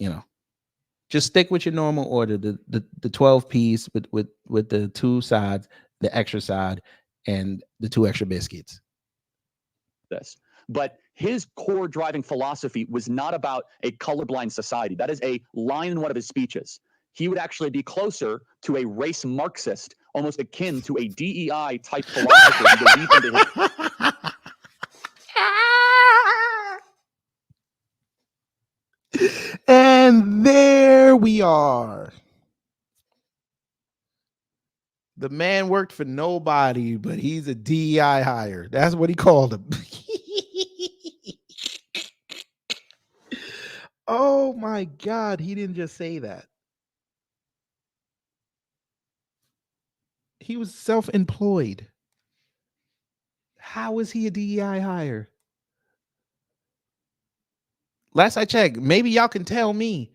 just stick with your normal order. The 12 piece with the 2 sides, the extra side, and the 2 extra biscuits. But his core driving philosophy was not about a colorblind society. That is a line in one of his speeches. He would actually be closer to a race Marxist, almost akin to a DEI type philosopher. And there we are. The man worked for nobody, but he's a DEI hire. That's what he called him. Oh my God, he didn't just say that. He was self-employed. How is he a DEI hire? Last I checked, maybe y'all can tell me.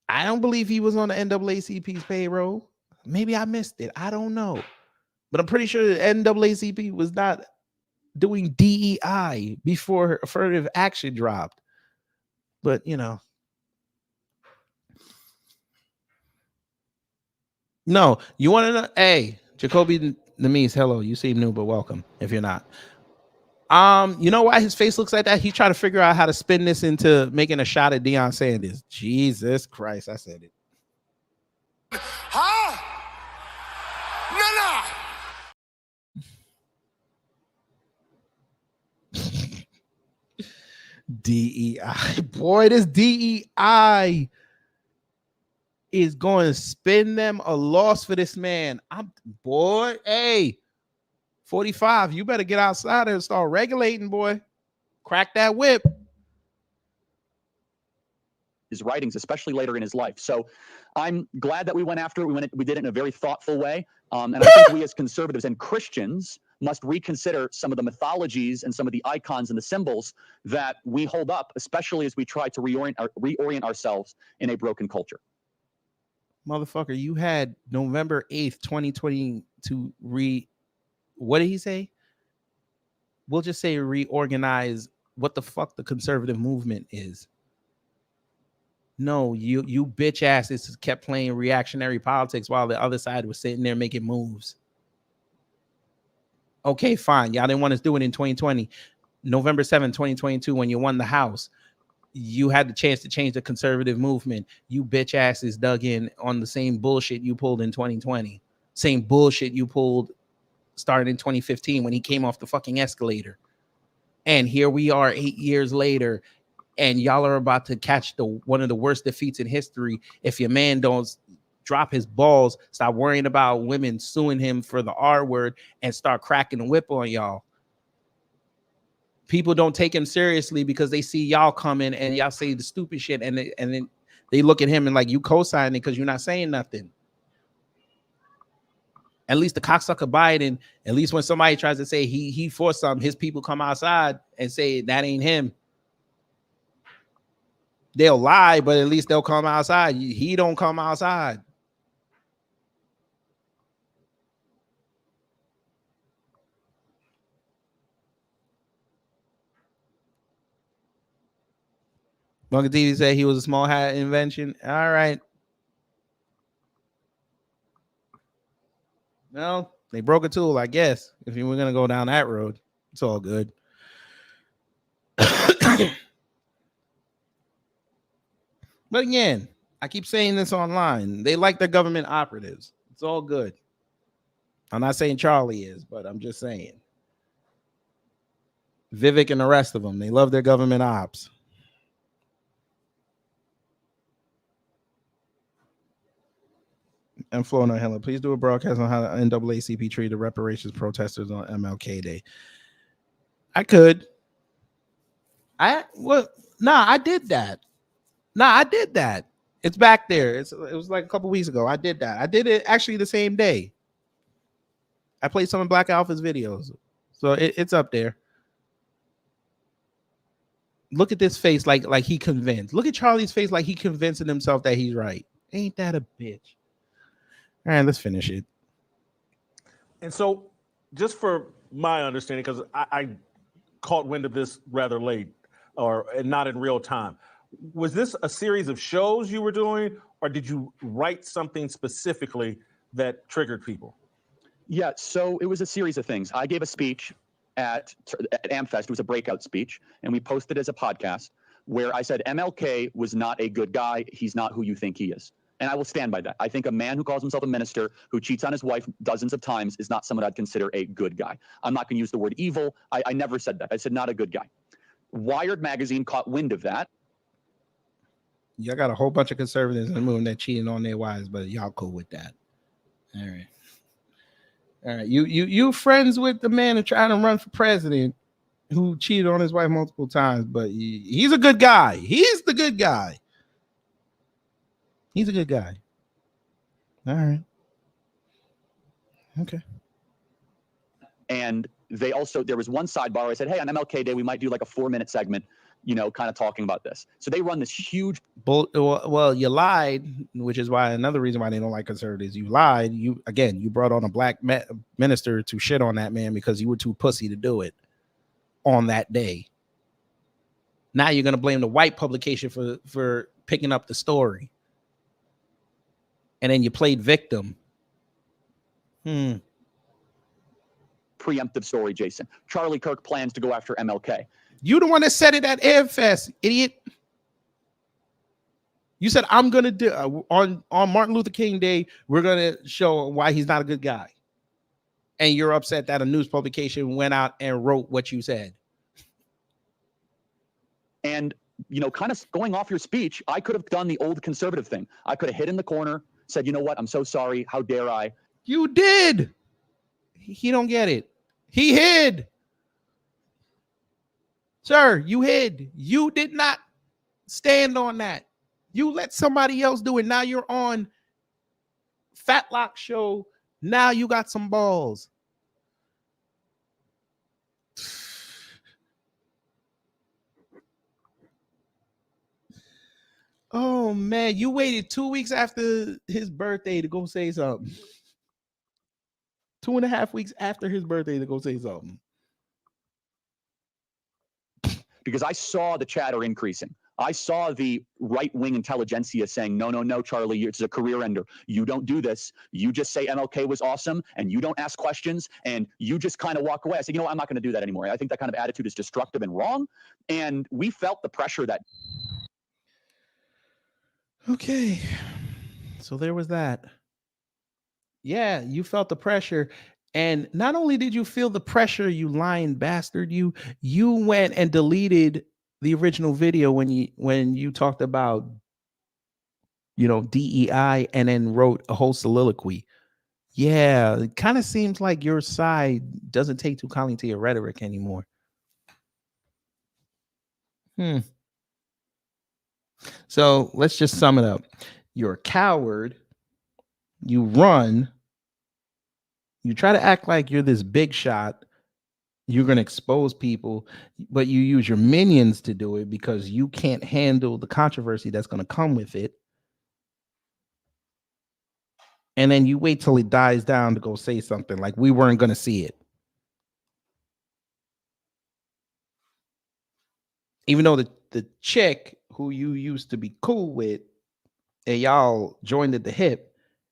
I don't believe he was on the NAACP's payroll. Maybe I missed it. I don't know. But I'm pretty sure the NAACP was not doing DEI before affirmative action dropped. But, no, you want to know? Hey, Jacoby Nemes, hello. You seem new, but welcome if you're not. You know why his face looks like that? He's trying to figure out how to spin this into making a shot at Deion Sanders. Jesus Christ, I said it. Huh? DEI. Boy, this DEI is going to spin them a loss for this man. Hey, 45, you better get outside and start regulating, boy. Crack that whip. His writings, especially later in his life. So I'm glad that we went after it. We did it in a very thoughtful way. And I think we as conservatives and Christians must reconsider some of the mythologies and some of the icons and the symbols that we hold up, especially as we try to reorient ourselves in a broken culture. Motherfucker, you had November 8th, 2020 to what did he say? We'll just say reorganize what the fuck the conservative movement is. No, you bitch asses kept playing reactionary politics while the other side was sitting there making moves. Okay, fine. Y'all didn't want us to do it in 2020. November 7th, 2022, when you won the House, you had the chance to change the conservative movement. You bitch asses dug in on the same bullshit you pulled in 2020. Same bullshit you pulled starting in 2015 when he came off the fucking escalator. And here we are 8 years later, and y'all are about to catch one of the worst defeats in history if your man don't drop his balls, stop worrying about women suing him for the R word, and start cracking the whip on y'all. People don't take him seriously because they see y'all coming and y'all say the stupid shit, and then they look at him and like, you co-signing because you're not saying nothing. At least the cocksucker Biden, at least when somebody tries to say he for something, his people come outside and say that ain't him. They'll lie, but at least they'll come outside. He don't come outside. Monkey TV said he was a small hat invention. All right. No, they broke a tool, I guess. If you were going to go down that road, it's all good. But again, I keep saying this online. They like their government operatives. It's all good. I'm not saying Charlie is, but I'm just saying. Vivek and the rest of them, they love their government ops. And Florida Helen, please do a broadcast on how the NAACP treated reparations protesters on MLK Day. I could. I did that. I did that. It's back there. It was like a couple weeks ago. I did that. I did it actually the same day. I played some of Black Alpha's videos. So it's up there. Look at this face like he convinced. Look at Charlie's face like he convincing himself that he's right. Ain't that a bitch? All right, let's finish it. And so, just for my understanding, because I caught wind of this rather late and not in real time, was this a series of shows you were doing, or did you write something specifically that triggered people? Yeah, so it was a series of things. I gave a speech at AmFest. It was a breakout speech, and we posted it as a podcast where I said MLK was not a good guy. He's not who you think he is. And I will stand by that. I think a man who calls himself a minister, who cheats on his wife dozens of times, is not someone I'd consider a good guy. I'm not going to use the word evil. I never said that. I said not a good guy. Wired magazine caught wind of that. Y'all got a whole bunch of conservatives in the movement that cheating on their wives, but y'all cool with that. All right. All right. You friends with the man who trying to run for president who cheated on his wife multiple times, but he's a good guy. He's the good guy. He's a good guy. All right. Okay. And there was one sidebar where I said, hey, on MLK Day, we might do like a 4-minute segment, kind of talking about this. So they run this huge. Well, you lied, which is why another reason why they don't like conservatives. You lied. You brought on a black minister to shit on that man because you were too pussy to do it on that day. Now you're going to blame the white publication for picking up the story. And then you played victim. Preemptive story, Jason. Charlie Kirk plans to go after MLK. You the one that said it at AirFest, idiot. You said, I'm going to do on Martin Luther King Day, we're going to show why he's not a good guy. And you're upset that a news publication went out and wrote what you said. And, kind of going off your speech, I could have done the old conservative thing. I could have hid in the corner, said, you know what? I'm so sorry. How dare I? You did. He don't get it. He hid. Sir, you hid. You did not stand on that. You let somebody else do it. Now you're on Fatlock Show. Now you got some balls. Oh, man. You waited 2 weeks after his birthday to go say something. 2.5 weeks after his birthday to go say something. Because I saw the chatter increasing. I saw the right-wing intelligentsia saying, no, no, no, Charlie, it's a career ender. You don't do this. You just say MLK was awesome, and you don't ask questions, and you just kind of walk away. I said, you know what? I'm not going to do that anymore. I think that kind of attitude is destructive and wrong. And we felt the pressure that. Okay. So there was that. Yeah, you felt the pressure. And not only did you feel the pressure, you lying bastard, you went and deleted the original video when you talked about, you know, DEI, and then wrote a whole soliloquy. Yeah, it kind of seems like your side doesn't take too kindly to your rhetoric anymore. So let's just sum it up. You're a coward. You run. You try to act like you're this big shot. You're going to expose people, but you use your minions to do it because you can't handle the controversy that's going to come with it. And then you wait till it dies down to go say something like we weren't going to see it. Even though the chick who you used to be cool with and y'all joined at the hip,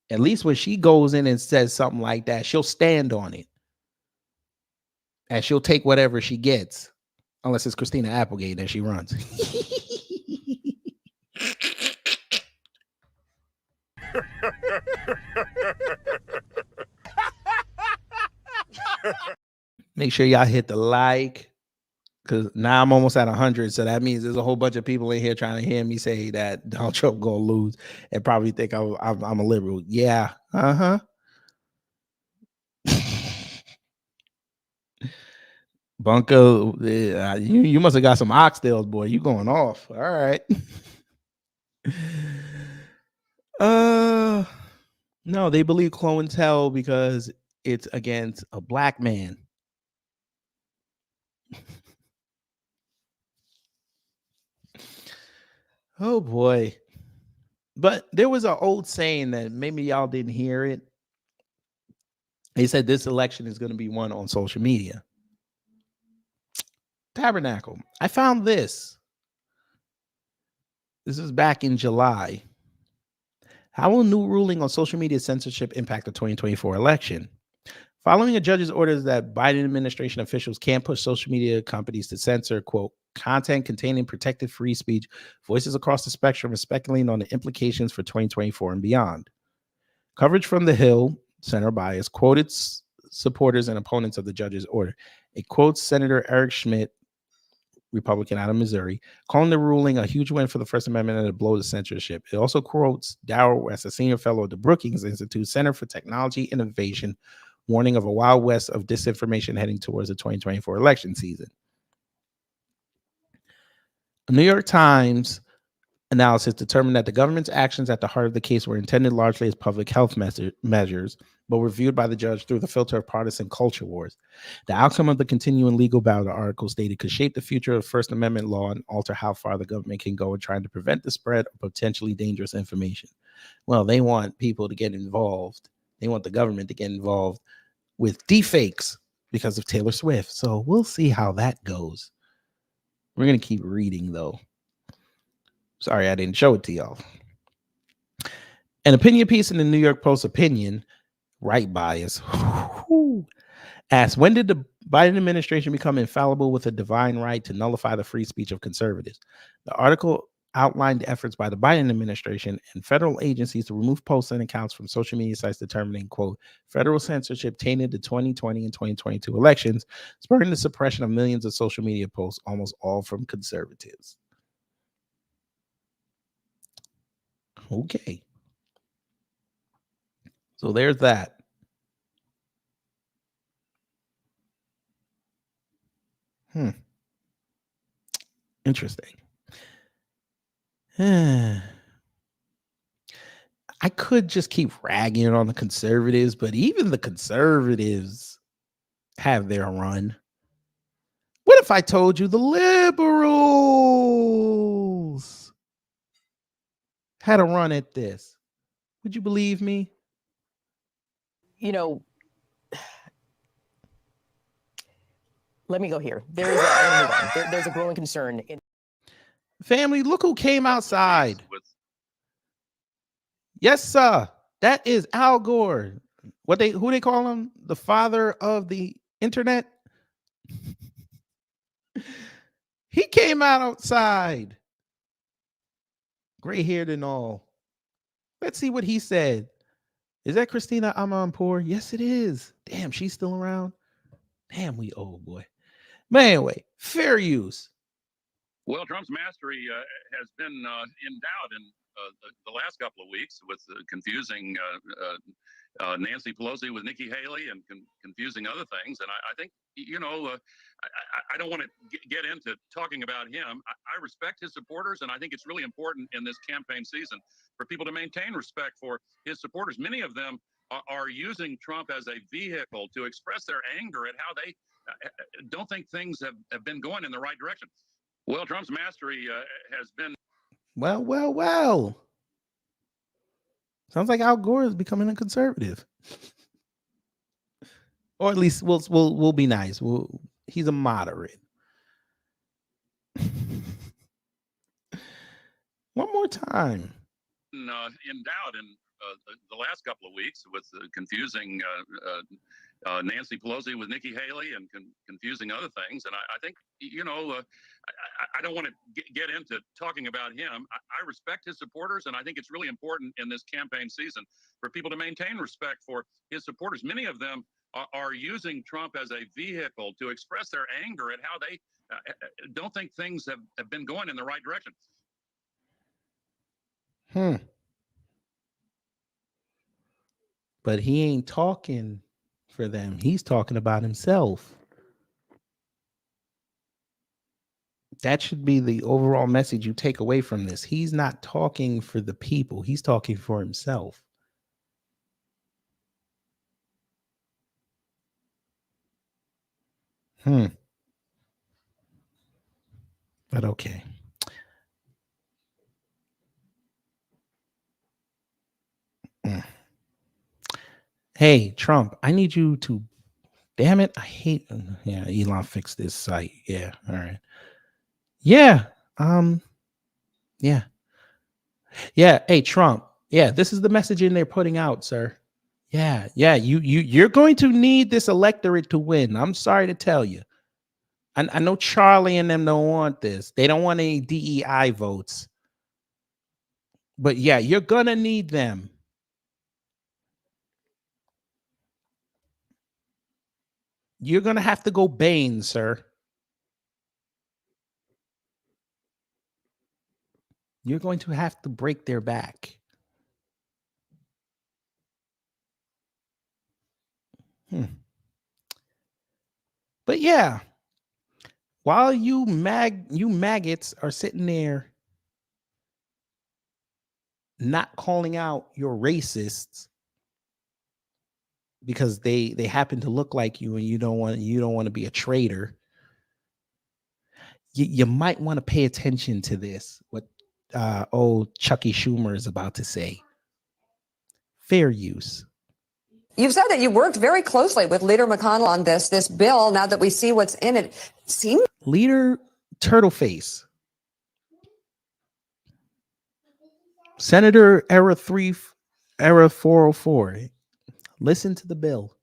at least when she goes in and says something like that, she'll stand on it. And she'll take whatever she gets, unless it's Christina Applegate and she runs. Make sure y'all hit the like, because now I'm almost at 100. So that means there's a whole bunch of people in here trying to hear me say that Donald Trump gonna lose and probably think I'm a liberal. Yeah. Bunker, you must have got some oxtails, boy. You going off. All right. No, they believe CloneTel because it's against a black man. Oh boy. But there was an old saying that maybe y'all didn't hear it. They said this election is going to be won on social media. Tabernacle. I found this. This is back in July. How will new ruling on social media censorship impact the 2024 election? Following a judge's orders that Biden administration officials can't push social media companies to censor, quote, content containing protected free speech, voices across the spectrum are speculating on the implications for 2024 and beyond. Coverage from The Hill, center bias, quoted supporters and opponents of the judge's order. It quotes Senator Eric Schmidt, Republican out of Missouri, calling the ruling a huge win for the First Amendment and a blow to censorship. It also quotes Darrell West, a senior fellow at the Brookings Institute Center for Technology Innovation, warning of a wild west of disinformation heading towards the 2024 election season. A New York Times analysis determined that the government's actions at the heart of the case were intended largely as public health measures, but were viewed by the judge through the filter of partisan culture wars. The outcome of the continuing legal battle, the article stated, could shape the future of First Amendment law and alter how far the government can go in trying to prevent the spread of potentially dangerous information. Well, they want people to get involved. They want the government to get involved with deepfakes because of Taylor Swift. So we'll see how that goes. We're going to keep reading, though. Sorry, I didn't show it to y'all. An opinion piece in the New York Post Opinion, right bias, asks, when did the Biden administration become infallible with a divine right to nullify the free speech of conservatives? The article outlined efforts by the Biden administration and federal agencies to remove posts and accounts from social media sites, determining, quote, federal censorship tainted the 2020 and 2022 elections, spurring the suppression of millions of social media posts, almost all from conservatives. Okay. So there's that. Interesting. I could just keep ragging on the conservatives, but even the conservatives have their run. What if I told you the liberals had a run at this? Would you believe me? You know, let me go here. There's a growing concern. Family, look who came outside. Yes, sir. That is Al Gore. Who they call him? The father of the internet. He came out outside. Gray haired and all. Let's see what he said. Is that Christina Amanpour? Yes, it is. Damn, she's still around. Damn, we old, boy. But anyway, fair use. Well, Trump's mastery has been in doubt in the last couple of weeks with confusing Nancy Pelosi with Nikki Haley and confusing other things. And I think, I don't want to get into talking about him. I respect his supporters, and I think it's really important in this campaign season for people to maintain respect for his supporters. Many of them are using Trump as a vehicle to express their anger at how they don't think things have been going in the right direction. Well, Trump's mastery has been. Well. Sounds like Al Gore is becoming a conservative, or at least we'll be nice. He's a moderate. One more time. In doubt in the last couple of weeks with confusing Nancy Pelosi with Nikki Haley and confusing other things. And I think, I don't want to get into talking about him. I respect his supporters, and I think it's really important in this campaign season for people to maintain respect for his supporters. Many of them are using Trump as a vehicle to express their anger at how they don't think things have been going in the right direction. But he ain't talking for them. He's talking about himself. That should be the overall message you take away from this. He's not talking for the people. He's talking for himself. But okay. Hey, Trump, I need you to, damn it, I hate, yeah, Elon fixed this site. Yeah, all right. Yeah, yeah. Hey, Trump, yeah, this is the messaging they're putting out, sir. Yeah, you're going to need this electorate to win. I'm sorry to tell you. I know Charlie and them don't want this. They don't want any DEI votes. But yeah, you're going to need them. You're going to have to go Bane, sir. You're going to have to break their back. But yeah, while you maggots are sitting there not calling out your racists because they happen to look like you and you don't want to be a traitor, you might want to pay attention to this, what old Chucky Schumer is about to say. Fair use. You've said that you worked very closely with Leader McConnell on this bill. Now that we see what's in it, Leader Turtleface, Senator Era 404. Listen to the bill.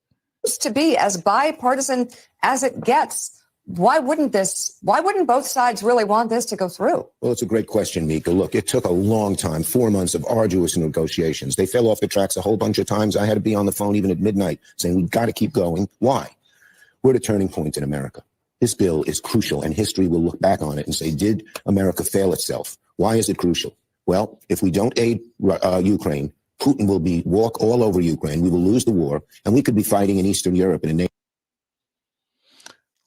To be as bipartisan as it gets. Why wouldn't both sides really want this to go through? Well, it's a great question, Mika. Look, it took a long time, 4 months of arduous negotiations. They fell off the tracks a whole bunch of times. I had to be on the phone even at midnight saying, we've got to keep going. Why? We're at a turning point in America. This bill is crucial, and history will look back on it and say, did America fail itself? Why is it crucial? Well, if we don't aid Ukraine, Putin will walk all over Ukraine. We will lose the war, and we could be fighting in Eastern Europe in a nation.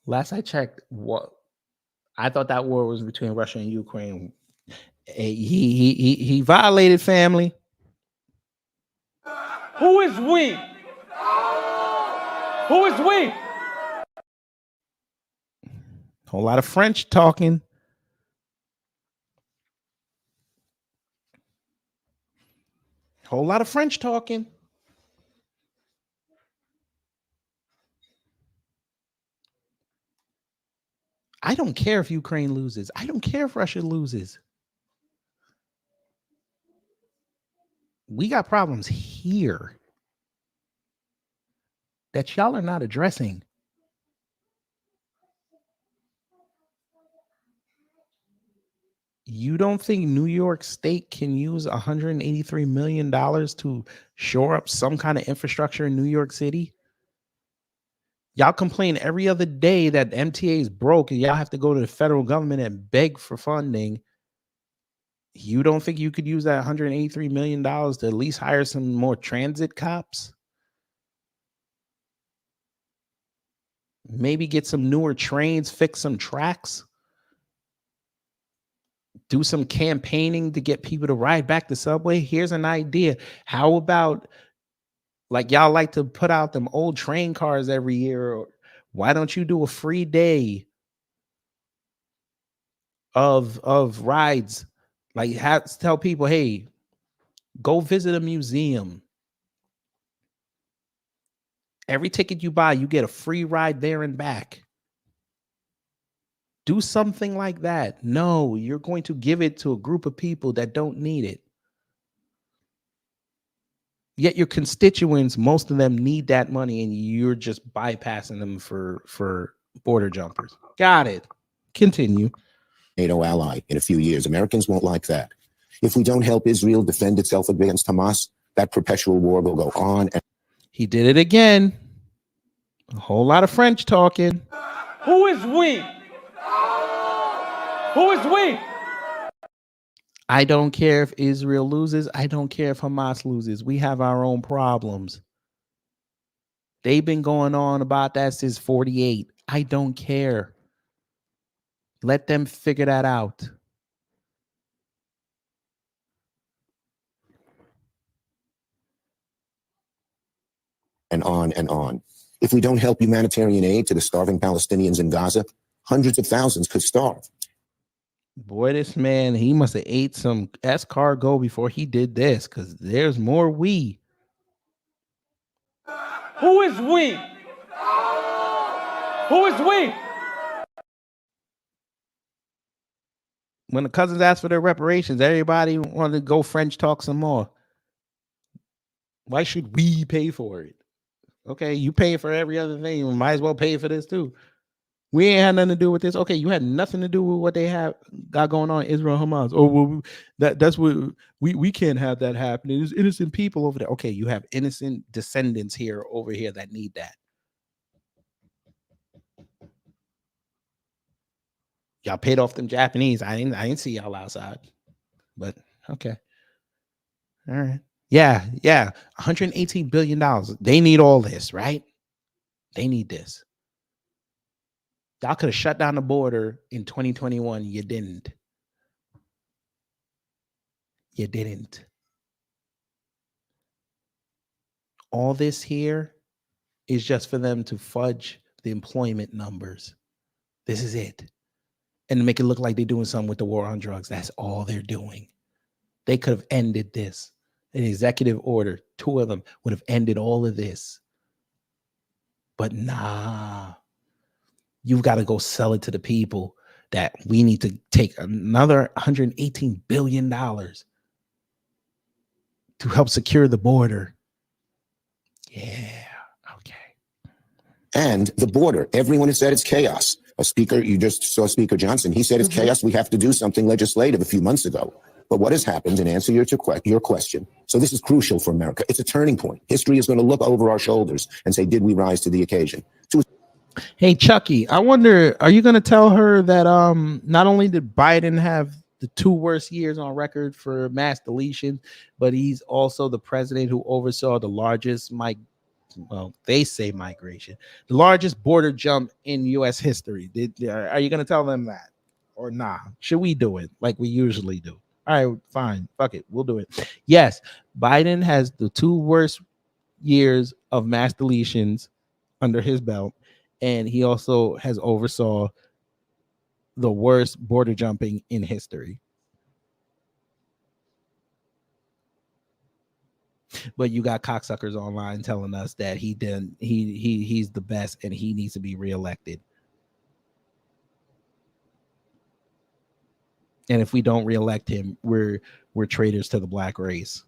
Last I checked, I thought that war was between Russia and Ukraine. He violated family. Who is we? Who is we? Whole lot of French talking. Whole lot of French talking. I don't care if Ukraine loses. I don't care if Russia loses. We got problems here that y'all are not addressing. You don't think New York State can use $183 million to shore up some kind of infrastructure in New York City? Y'all complain every other day that MTA is broke and y'all have to go to the federal government and beg for funding. You don't think you could use that $183 million to at least hire some more transit cops? Maybe get some newer trains, fix some tracks, do some campaigning to get people to ride back the subway. Here's an idea. How about, like, y'all like to put out them old train cars every year? Why don't you do a free day of rides? Like, tell people, hey, go visit a museum. Every ticket you buy, you get a free ride there and back. Do something like that. No, you're going to give it to a group of people that don't need it. Yet your constituents, most of them need that money, and you're just bypassing them for border jumpers. Got it. Continue. NATO ally in a few years. Americans won't like that. If we don't help Israel defend itself against Hamas, that perpetual war will go on. And he did it again. A whole lot of French talking. Who is we? Who is we? I don't care if Israel loses. I don't care if Hamas loses. We have our own problems. They've been going on about that since 48. I don't care. Let them figure that out. And on and on. If we don't help humanitarian aid to the starving Palestinians in Gaza, hundreds of thousands could starve. Boy, this man, he must have ate some escargot before he did this, because there's more we. Who is we? Who is we? When the cousins asked for their reparations, everybody wanted to go French talk some more. Why should we pay for it? Okay, you pay for every other thing. You might as well pay for this too. We ain't had nothing to do with this. Okay, you had nothing to do with what they have got going on, Israel, Hamas. Oh, well, that's what we can't have that happening. There's innocent people over there. Okay, you have innocent descendants here over here that need that. Y'all paid off them Japanese. I didn't see y'all outside, but okay. All right. Yeah. $118 billion. They need all this, right? They need this. Y'all could have shut down the border in 2021. You didn't. You didn't. All this here is just for them to fudge the employment numbers. This is it. And to make it look like they're doing something with the war on drugs. That's all they're doing. They could have ended this. An executive order, 2 of them would have ended all of this. But nah. You've got to go sell it to the people that we need to take another $118 billion to help secure the border. Yeah. Okay. And the border, everyone has said it's chaos. A speaker, you just saw Speaker Johnson, he said it's chaos. We have to do something legislative a few months ago. But what has happened, in answer to your question, so this is crucial for America. It's a turning point. History is going to look over our shoulders and say, did we rise to the occasion? Hey, Chucky, I wonder, are you going to tell her that not only did Biden have the 2 worst years on record for mass deletion, but he's also the president who oversaw the largest, they say migration, the largest border jump in U.S. history. Are you going to tell them that or nah? Should we do it like we usually do? All right, fine. Fuck it. We'll do it. Yes, Biden has the 2 worst years of mass deletions under his belt. And he also has oversaw the worst border jumping in history. But you got cocksuckers online telling us that he's the best and he needs to be reelected. And if we don't reelect him, we're traitors to the black race.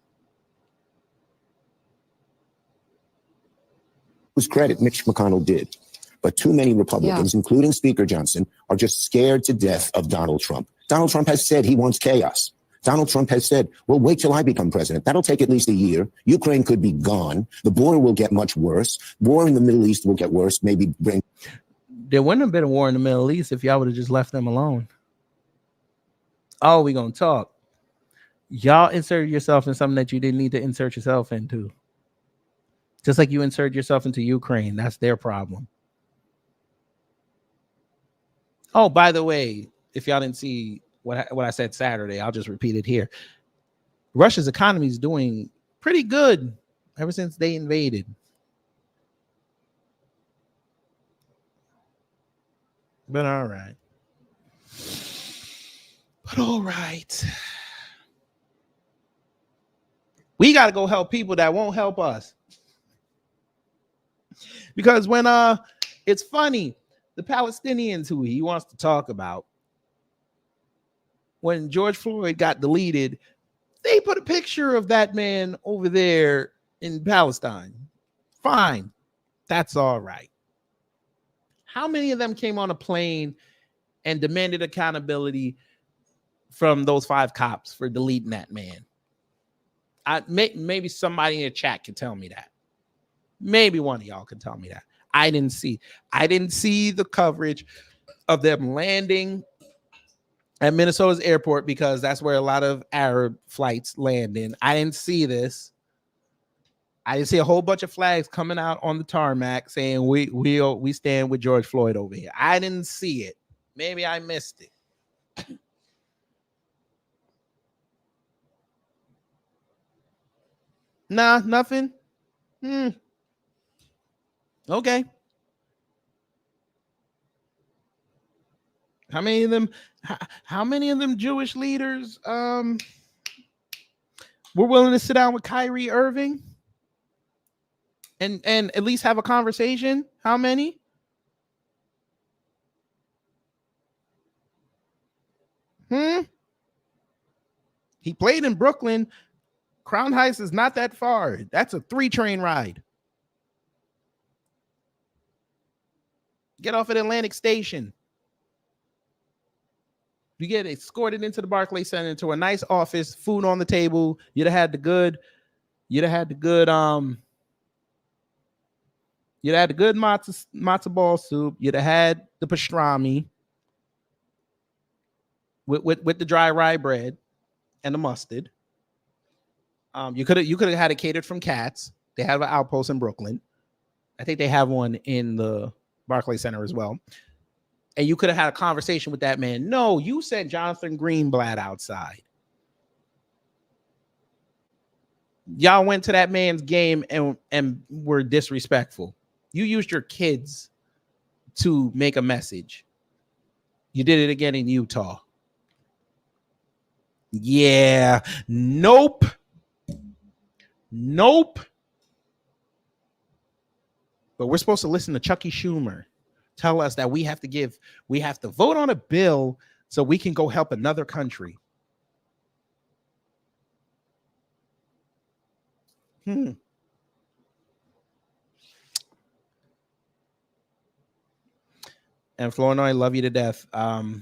Whose credit Mitch McConnell did. But too many Republicans, including Speaker Johnson, are just scared to death of Donald Trump. Donald Trump has said he wants chaos. Donald Trump has said, well, wait till I become president. That'll take at least a year. Ukraine could be gone. The border will get much worse. War in the Middle East will get worse. Maybe bring. There wouldn't have been a war in the Middle East if y'all would have just left them alone. Oh, we gonna talk. Y'all inserted yourself in something that you didn't need to insert yourself into. Just like you insert yourself into Ukraine. That's their problem. Oh, by the way, if y'all didn't see what I said Saturday, I'll just repeat it here. Russia's economy is doing pretty good ever since they invaded. But all right. But all right. We got to go help people that won't help us. Because when it's funny, the Palestinians who he wants to talk about, when George Floyd got deleted, they put a picture of that man over there in Palestine. Fine. That's all right. How many of them came on a plane and demanded accountability from those 5 cops for deleting that man? Maybe somebody in the chat can tell me that. Maybe one of y'all can tell me that. I didn't see the coverage of them landing at Minnesota's airport, because that's where a lot of Arab flights land in. I didn't see this. I didn't see a whole bunch of flags coming out on the tarmac saying we stand with George Floyd over here. I didn't see it. Maybe I missed it. Nah, nothing. Okay. How many of them Jewish leaders were willing to sit down with Kyrie Irving and at least have a conversation? How many? He played in Brooklyn. Crown Heights is not that far. That's a 3-train ride. Get off at Atlantic Station. You get escorted into the Barclays Center, to a nice office, food on the table. You'd have had the good matzo ball soup. You'd have had the pastrami with the dry rye bread and the mustard. You could have had it catered from Katz. They have an outpost in Brooklyn. I think they have one in the Barclays Center as well. And you could have had a conversation with that man. No, you sent Jonathan Greenblatt outside. Y'all went to that man's game and were disrespectful. You used your kids to make a message. You did it again in Utah. Yeah. Nope. But we're supposed to listen to Chucky Schumer tell us that we have to vote on a bill so we can go help another country. And Flournoy, I love you to death. At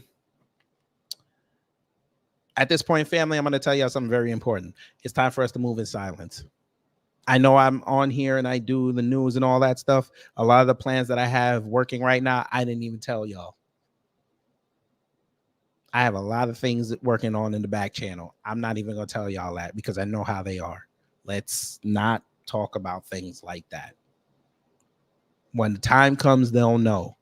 this point, family, I'm going to tell you something very important. It's time for us to move in silence. I know I'm on here and I do the news and all that stuff. A lot of the plans that I have working right now, I didn't even tell y'all. I have a lot of things working on in the back channel. I'm not even going to tell y'all that because I know how they are. Let's not talk about things like that. When the time comes, they'll know.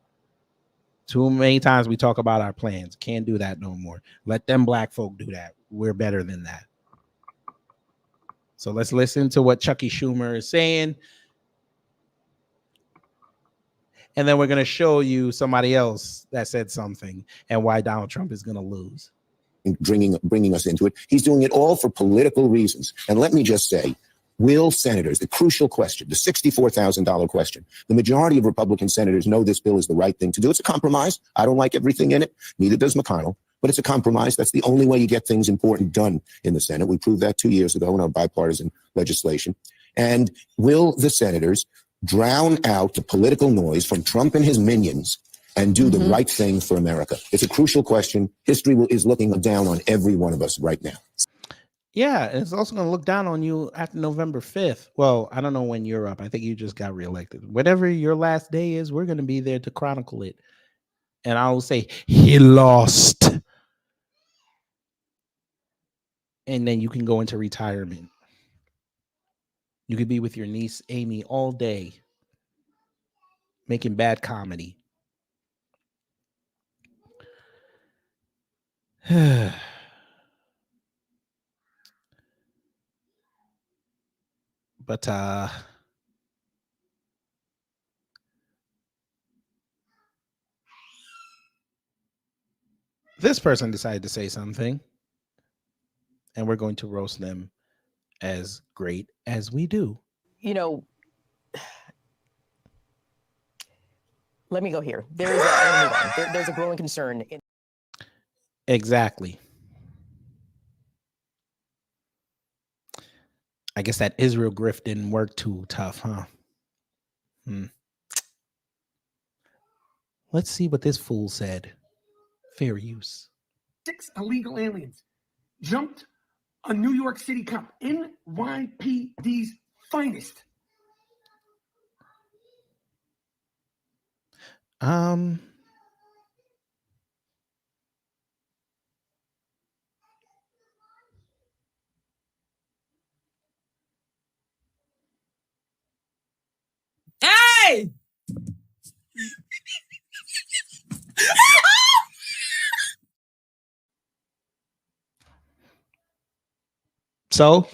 Too many times we talk about our plans. Can't do that no more. Let them black folk do that. We're better than that. So let's listen to what Chucky Schumer is saying. And then we're going to show you somebody else that said something and why Donald Trump is going to lose. Bringing us into it. He's doing it all for political reasons. And let me just say, will senators, the crucial question, the $64,000 question, the majority of Republican senators know this bill is the right thing to do. It's a compromise. I don't like everything in it. Neither does McConnell. but it's a compromise. That's the only way you get things important done in the Senate. We proved that 2 years ago in our bipartisan legislation. And will the senators drown out the political noise from Trump and his minions and do the right thing for America? It's a crucial question. History is looking down on every one of us right now. Yeah, it's also going to look down on you after November 5th. Well, I don't know when you're up. I think you just got reelected. Whatever your last day is, we're going to be there to chronicle it. And I will say, he lost. And then you can go into retirement. You could be with your niece, Amy, all day, making bad comedy. But this person decided to say something, and we're going to roast them as great as we do. You know, let me go here. There's a growing concern. Exactly. I guess that Israel grift didn't work too tough, huh? Let's see what this fool said. Fair use. 6 illegal aliens jumped a New York City cop, NYPD's finest. Hey! So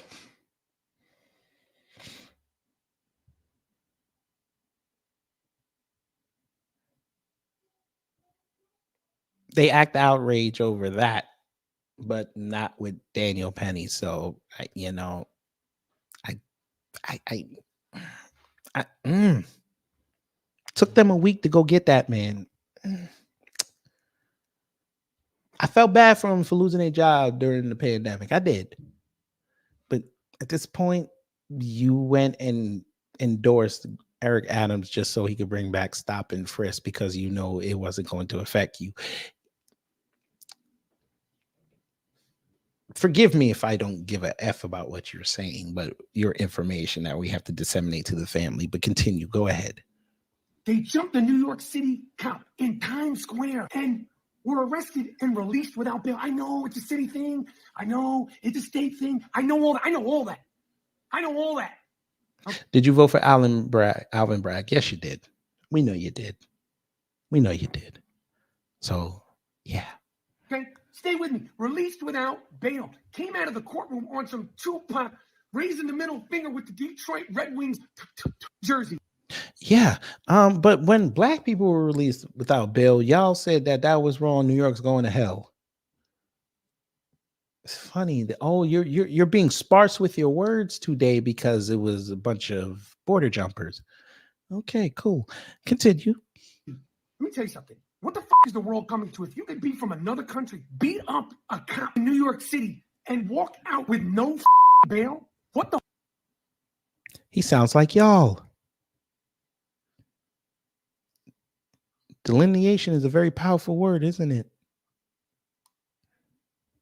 they act outrage over that, but not with Daniel Penny. So I took them a week to go get that man. I felt bad for them for losing their job during the pandemic. I did. But at this point, you went and endorsed Eric Adams just so he could bring back stop and frisk because you know it wasn't going to affect you. Forgive me if I don't give a F about what you're saying, but your information that we have to disseminate to the family. But continue. Go ahead. They jumped a New York City cop in Times Square and were arrested and released without bail. I know it's a city thing. I know it's a state thing. I know all that. I know all that. I know all that. Okay. Did you vote for Alvin Bragg? Yes, you did. We know you did. We know you did. So, yeah. Okay, stay with me. Released without bail. Came out of the courtroom on some Tupac, raising the middle finger with the Detroit Red Wings jersey. Yeah. But when black people were released without bail, y'all said that was wrong. New York's going to hell. It's funny that you're being sparse with your words today because it was a bunch of border jumpers. Okay, cool. Continue. Let me tell you something. What the is the world coming to if you could be from another country, beat up a cop in New York City, and walk out with no bail? What the? He sounds like y'all. Delineation is a very powerful word, isn't it?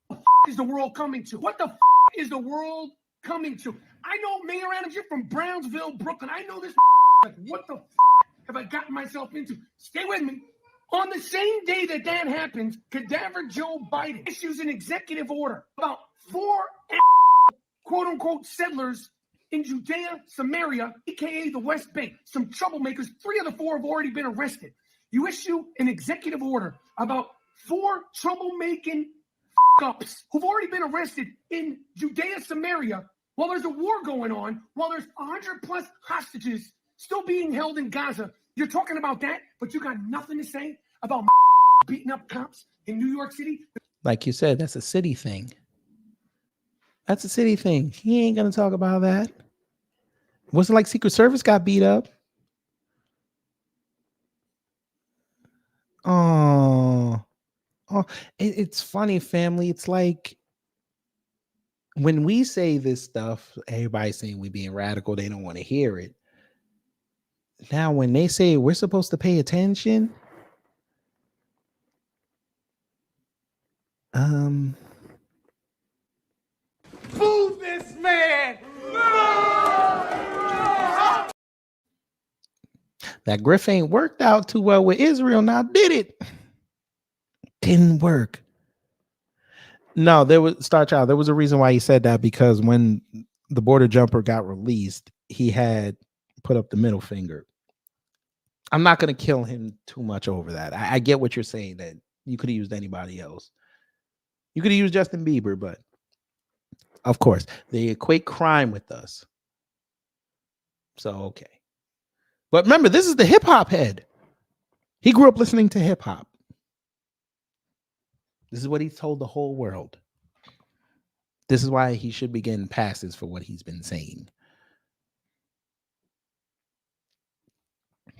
What is the world coming to? What the is the world coming to? I know Mayor Adams, you're from Brownsville, Brooklyn. I know this. Like, what the have I gotten myself into? Stay with me. On the same day that happens, cadaver Joe Biden issues an executive order about 4 quote-unquote settlers in Judea, Samaria, aka the West Bank. Some troublemakers, 3 of the 4 have already been arrested. You issue an executive order about 4 troublemaking ups who've already been arrested in Judea, Samaria, while there's a war going on, while there's 100+ hostages still being held in Gaza. You're talking about that, but you got nothing to say about beating up cops in New York City? Like you said, that's a city thing. That's a city thing. He ain't going to talk about that. Wasn't like Secret Service got beat up. Oh, It's funny, family. It's like when we say this stuff, everybody's saying we're being radical. They don't want to hear it. Now, when they say we're supposed to pay attention, Move this man! that griff ain't worked out too well with Israel now, did it? Didn't work. No, there was Star Child. There was a reason why he said that, because when the border jumper got released, he had put up the middle finger. I'm not going to kill him too much over that. I get what you're saying, that you could have used anybody else. You could have used Justin Bieber, but of course, they equate crime with us. So, okay. But remember, this is the hip hop head. He grew up listening to hip hop. This is what he's told the whole world. This is why he should be getting passes for what he's been saying.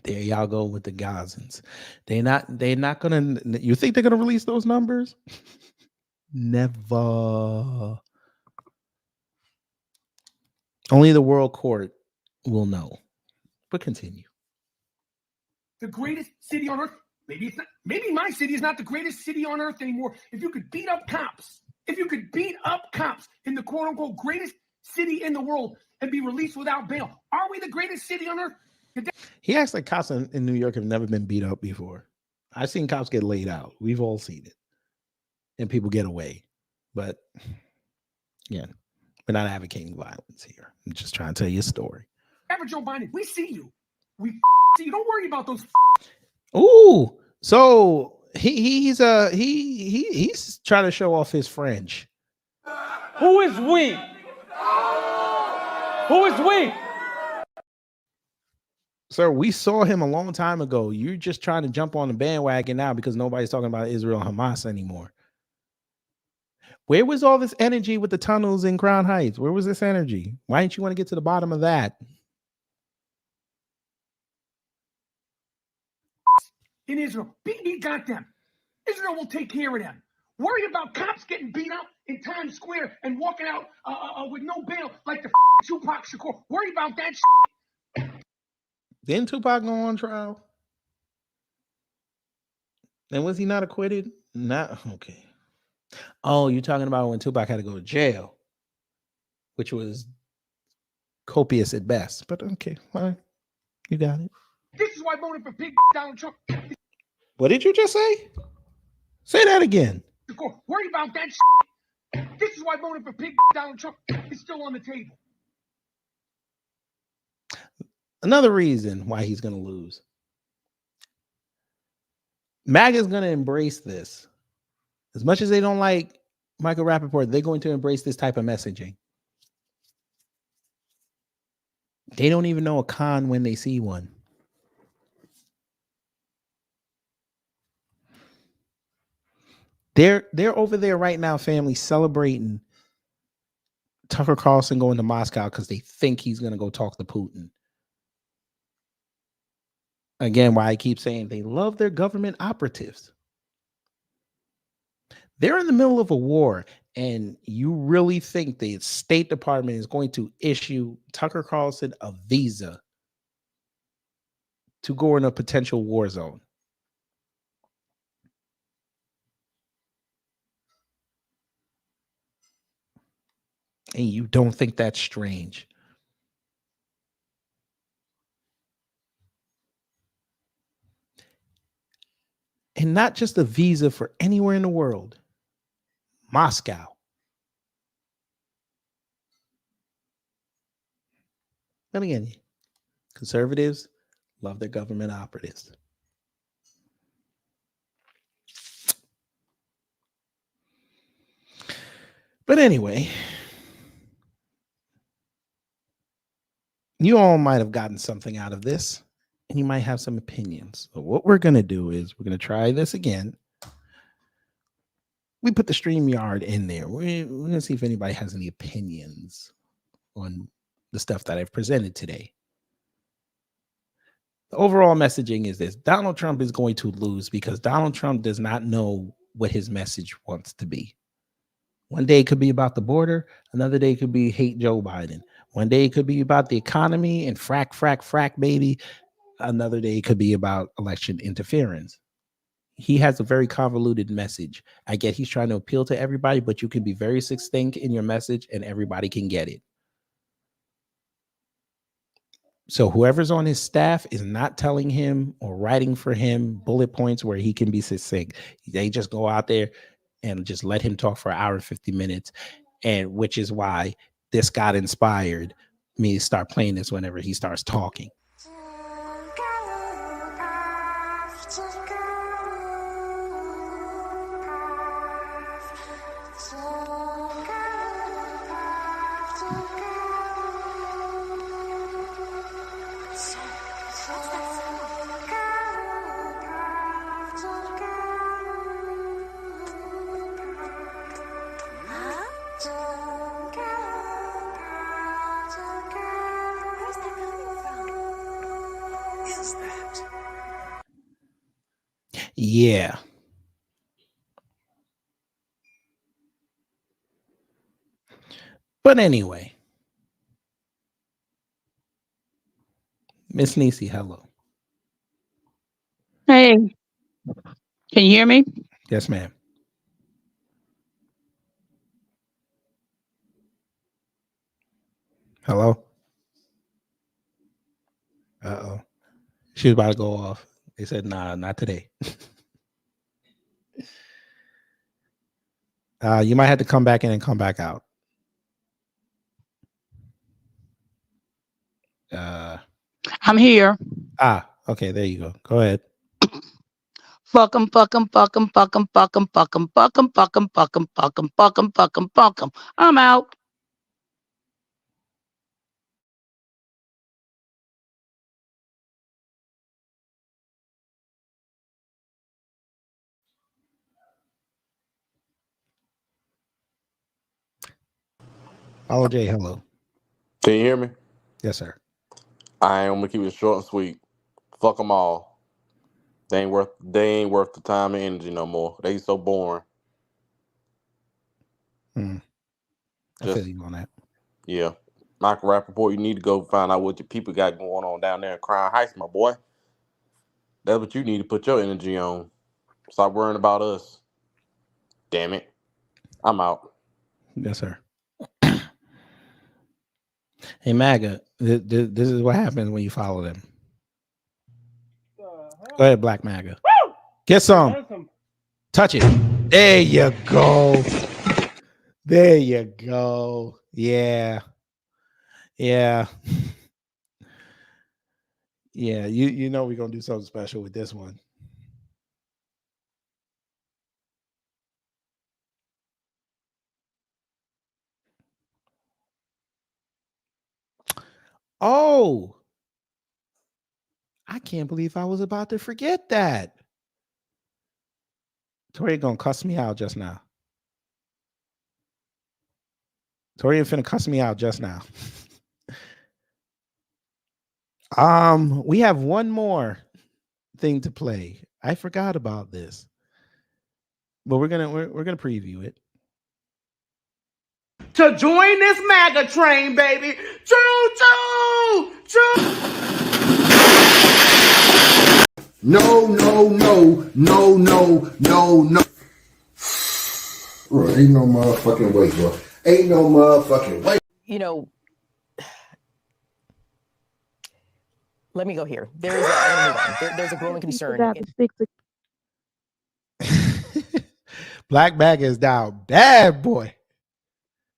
There y'all go with the Gazans. They're not gonna. You think they're gonna release those numbers? Never. Only the world court will know. But continue. The greatest city on earth. Maybe it's not. Maybe my city is not the greatest city on earth anymore. If you could beat up cops, in the quote unquote greatest city in the world and be released without bail, are we the greatest city on earth? He acts like cops in New York have never been beat up before. I've seen cops get laid out. We've all seen it. And people get away. But yeah, we're not advocating violence here. I'm just trying to tell you a story. Ever Joe Biden, we see you. We see you. Don't worry about those. Ooh, so he's trying to show off his French. Who is we? Who is we? Sir, we saw him a long time ago. You're just trying to jump on the bandwagon now because nobody's talking about Israel and Hamas anymore. Where was all this energy with the tunnels in Crown Heights? Where was this energy? Why didn't you want to get to the bottom of that? In Israel, we got them. Israel will take care of them. Worry about cops getting beat up in Times Square and walking out with no bail like the Tupac Shakur. Worry about that. Didn't Tupac go on trial? And was he not acquitted? Not okay. Oh, you're talking about when Tupac had to go to jail, which was copious at best. But okay, fine. You got it. This is why I voted for Big Donald Trump. What did you just say? Say that again. Worry about that. This is why I voted for Big Donald Trump. It's still on the table. Another reason why he's going to lose. MAGA is going to embrace this. As much as they don't like Michael Rappaport, they're going to embrace this type of messaging. They don't even know a con when they see one. They're over there right now, family, celebrating Tucker Carlson going to Moscow because they think he's going to go talk to Putin. Again, why I keep saying they love their government operatives. They're in the middle of a war, and you really think the State Department is going to issue Tucker Carlson a visa to go in a potential war zone? And you don't think that's strange? And not just a visa for anywhere in the world. Moscow. And again, conservatives love their government operatives. But anyway, you all might have gotten something out of this, and you might have some opinions. So what we're going to do is we're going to try this again. We put the StreamYard in there. We're going to see if anybody has any opinions on the stuff that I've presented today. The overall messaging is this: Donald Trump is going to lose because Donald Trump does not know what his message wants to be. One day it could be about the border. Another day it could be hate Joe Biden. One day it could be about the economy and frack, baby. Another day it could be about election interference. He has a very convoluted message. I get he's trying to appeal to everybody, but you can be very succinct in your message and everybody can get it. So whoever's on his staff is not telling him or writing for him bullet points where he can be succinct. They just go out there and just let him talk for an hour and 50 minutes. And which is why this got inspired me to start playing this whenever he starts talking. Yeah. But anyway, Miss Nisi, hello. Hey, can you hear me? Yes, ma'am. Hello. Uh-oh. She was about to go off. They said, nah, not today. You might have to come back in and come back out. I'm here. Okay, there you go. Go ahead. Fuck 'em, fuck 'em, fuck 'em, fuck 'em, fuck 'em, fuck 'em, fuck 'em, fuck 'em, fuck 'em, fuck 'em, fuck 'em, fuck 'em, fuck 'em. I'm out. Follow Jay, hello. Can you hear me? Yes, sir. I'm gonna keep it short and sweet. Fuck them all. They ain't worth the time and energy no more. They so boring. I feel you on that. Yeah. Michael Rappaport, you need to go find out what your people got going on down there in Crown Heights, my boy. That's what you need to put your energy on. Stop worrying about us. Damn it. I'm out. Yes, sir. Hey, MAGA, this is what happens when you follow them. Go ahead, Black MAGA. Woo! Get some. Touch it. There you go. There you go. Yeah. Yeah. Yeah, you know we're going to do something special with this one. Oh, I can't believe I was about to forget that. Tori gonna cuss me out just now. Tori finna cuss me out just now. We have one more thing to play. I forgot about this, but we're gonna preview it. To join this MAGA train, baby. Choo choo choo. No. Bro, ain't no motherfucking way, bro. Ain't no motherfucking way. You know, let me go here. There's a growing concern. Black Bag is down bad, boy.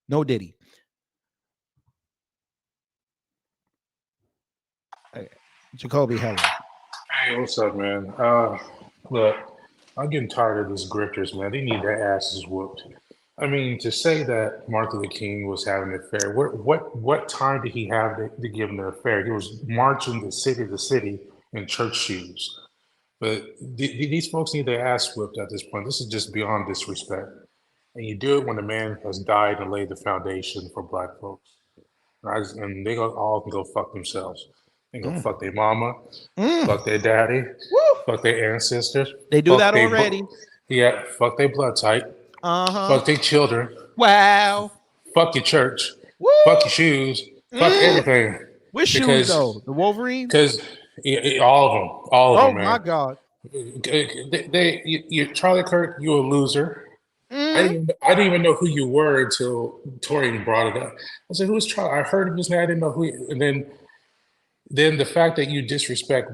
No Diddy. Okay. Jacoby, hello. Hey, what's up, man? Look, I'm getting tired of these grifters, man. They need their asses whooped. I mean, to say that Martin Luther King was having an affair, what time did he have to give him an affair? He was marching the city to city in church shoes. But these folks need their ass whipped at this point. This is just beyond disrespect. And you do it when a man has died and laid the foundation for Black folks. Right? And they all can go fuck themselves. They go fuck their mama, fuck their daddy, fuck their ancestors. They do that already. Yeah, fuck their blood type. Uh-huh. Fuck their children. Wow. Fuck your church. Woo! Fuck your shoes. Fuck everything. Which shoes Because though? The Wolverines? All of Oh them, my man. God. Charlie Kirk, you a loser. Mm-hmm. I didn't even know who you were until Torian brought it up. I said, "Who's Charlie?" I heard of his name. I didn't know who. And then the fact that you disrespect.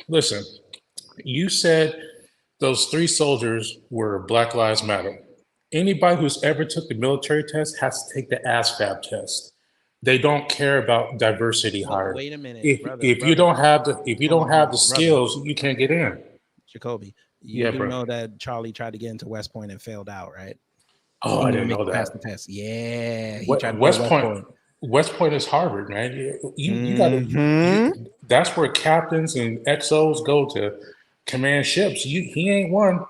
Listen, you said those 3 soldiers were Black Lives Matter. Anybody who's ever took the military test has to take the ASVAB test. They don't care about diversity hire. Wait a minute, If brother. if you don't have the Hold on, brother. skills, you can't get in. Jacoby, you Yeah, do bro. know that Charlie tried to get into West Point and failed out, right? Oh, He I didn't didn't make know it past that. the test. Yeah, he tried to go West to West Point. Point. West Point is Harvard, man. You got to. That's where captains and XOs go to command ships. He ain't one,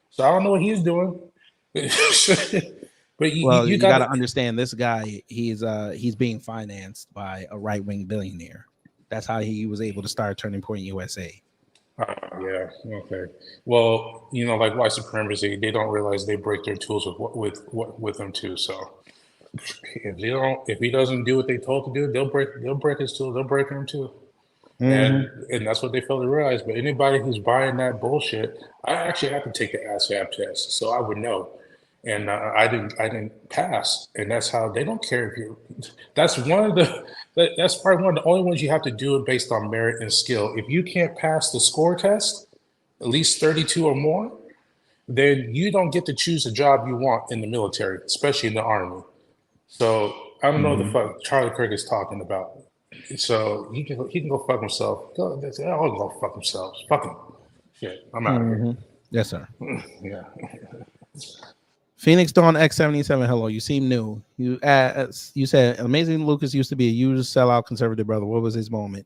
so I don't know what he's doing. But Well, you you got got to understand this guy. He's being financed by a right-wing billionaire. That's how he was able to start Turning Point USA. Yeah. Okay. Well, like white supremacy, they don't realize they break their tools with them too. So if he doesn't do what they told to do, they'll break his tools. They'll break them too. And that's what they fail to realize. But anybody who's buying that bullshit, I actually have to take the ASVAB test, so I would know. And I didn't pass, and that's how they don't care if you. That's that's probably one of the only ones you have to do it based on merit and skill. If you can't pass the score test, at least 32 or more, then you don't get to choose the job you want in the military, especially in the Army. So I don't know what the fuck Charlie Kirk is talking about. So he can go fuck himself. I'll go fuck themselves. Fuck him. Shit, I'm out of here. Yes, sir. Yeah. Phoenix Dawn X77. Hello, you seem new. You said Amazing Lucas used to be a huge sellout conservative brother. What was his moment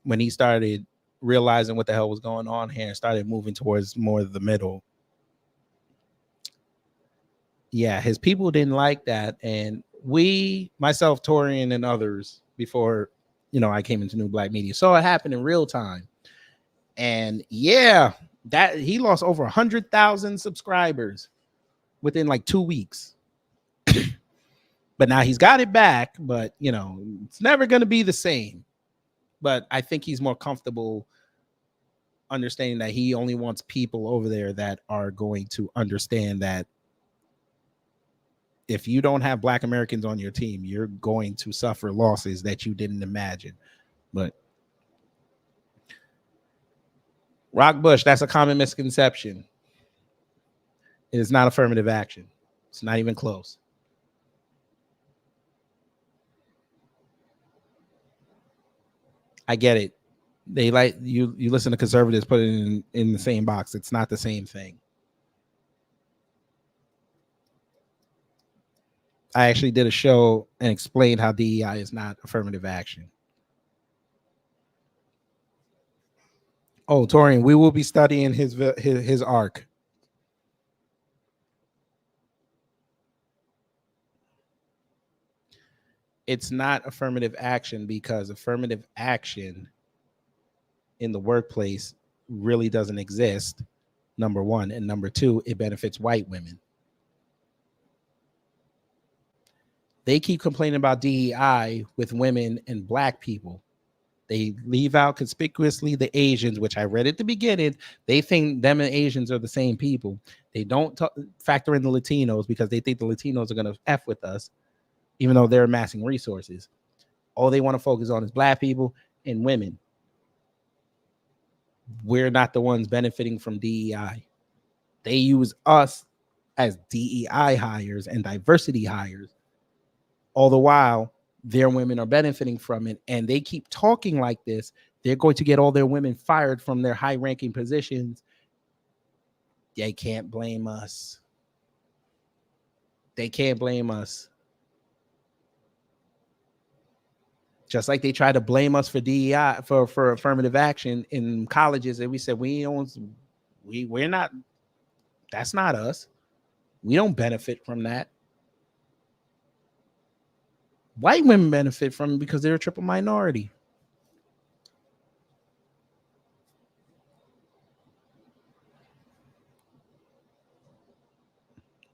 when he started realizing what the hell was going on here and started moving towards more of the middle? Yeah, his people didn't like that, and we, myself, Torian, and others before I came into New Black Media, saw it happen in real time. And yeah, that he lost over 100,000 subscribers within like 2 weeks. But now he's got it back, but it's never going to be the same. But I think he's more comfortable understanding that he only wants people over there that are going to understand that if you don't have Black Americans on your team, you're going to suffer losses that you didn't imagine. But Rock Bush, that's a common misconception. It is not affirmative action. It's not even close. I get it. They like you listen to conservatives put it in the same box. It's not the same thing. I actually did a show and explained how DEI is not affirmative action. Oh, Torian, we will be studying his arc. It's not affirmative action because affirmative action in the workplace really doesn't exist, number one. And number two, it benefits white women. They keep complaining about DEI with women and Black people. They leave out conspicuously the Asians, which I read at the beginning. They think them and Asians are the same people. They don't factor in the Latinos because they think the Latinos are going to F with us, even though they're amassing resources. All they want to focus on is Black people and women. We're not the ones benefiting from DEI. They use us as DEI hires and diversity hires. All the while, their women are benefiting from it, and they keep talking like this. They're going to get all their women fired from their high-ranking positions. They can't blame us. They can't blame us. Just like they try to blame us for DEI, for affirmative action in colleges, and we said we're not. That's not us. We don't benefit from that. White women benefit from it because they're a triple minority.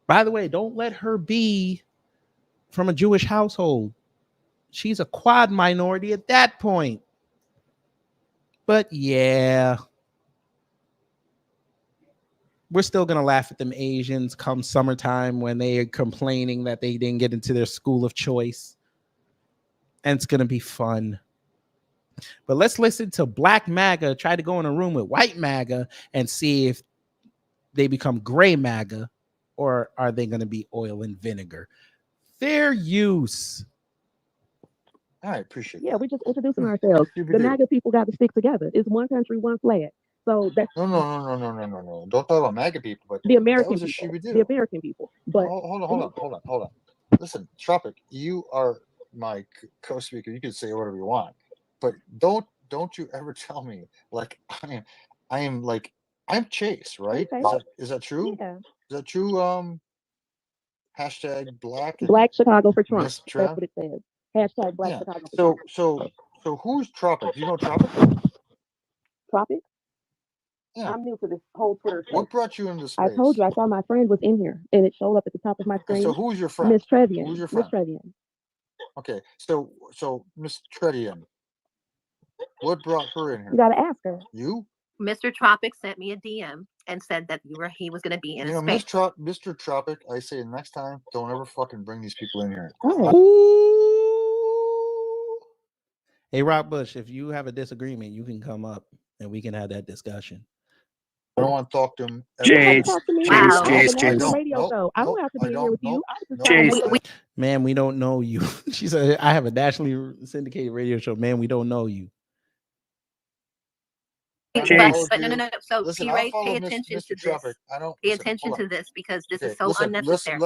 By the way, don't let her be from a Jewish household. She's a quad minority at that point. But yeah, we're still going to laugh at them Asians come summertime when they are complaining that they didn't get into their school of choice. And it's going to be fun. But let's listen to Black MAGA try to go in a room with White MAGA and see if they become gray MAGA, or are they going to be oil and vinegar? Fair use. I appreciate Yeah, we're just introducing ourselves. The MAGA people got to stick together. It's one country, one flag. So that's No. Don't talk about MAGA people, but the American that was a people. Shibidoo. The American people. But Hold on. Listen, Tropic, you are my co-speaker. You can say whatever you want, but don't you ever tell me like I'm Chase, right? Okay. Is that true? Yeah. Is that true? Hashtag Black Chicago for Trump. Miss That's Trav. what it says. Hashtag Black Yeah. Chicago for Trump. So who's Tropic? Do you know Tropic? Tropic? Yeah. I'm new to this whole Twitter space. What brought you into space? I told you I saw my friend was in here and it showed up at the top of my screen. So who's your friend? Miss Trevian. Who's your friend? Miss Trevian. Okay, so Miss Tredian, what brought her in here? You gotta ask her. You? Mr. Tropic sent me a DM and said that he was going to be in space. Mr. Tropic, I say next time, don't ever fucking bring these people in here. Hey, Rock Bush, if you have a disagreement, you can come up and we can have that discussion. I don't want to talk to him. Chase. Chase. I don't have to be in here with you. Man, we don't know you. She said, I have a nationally syndicated radio show. Man, we don't know you. But no. So P-Ray, pay attention to this. Pay attention to this because this is so unnecessary.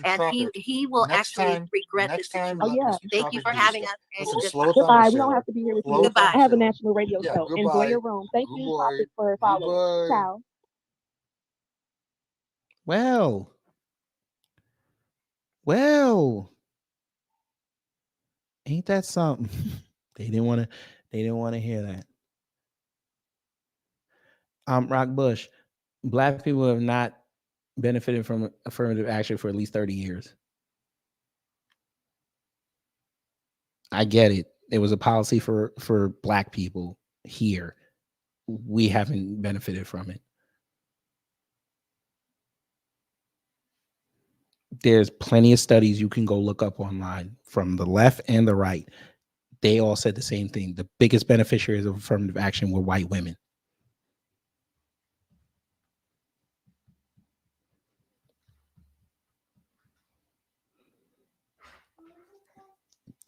And he will actually regret this situation. Oh yeah. Thank you for having us. Goodbye. We don't have to be here with you. Goodbye. I have a national radio show. Goodbye. Enjoy your room. Thank you, Tropic, for following. Ciao. Well, ain't that something? They didn't want to hear that. Rock Bush, Black people have not benefited from affirmative action for at least 30 years. I get it. It was a policy for Black people here. We haven't benefited from it. There's plenty of studies you can go look up online from the left and the right. They all said the same thing. The biggest beneficiaries of affirmative action were white women.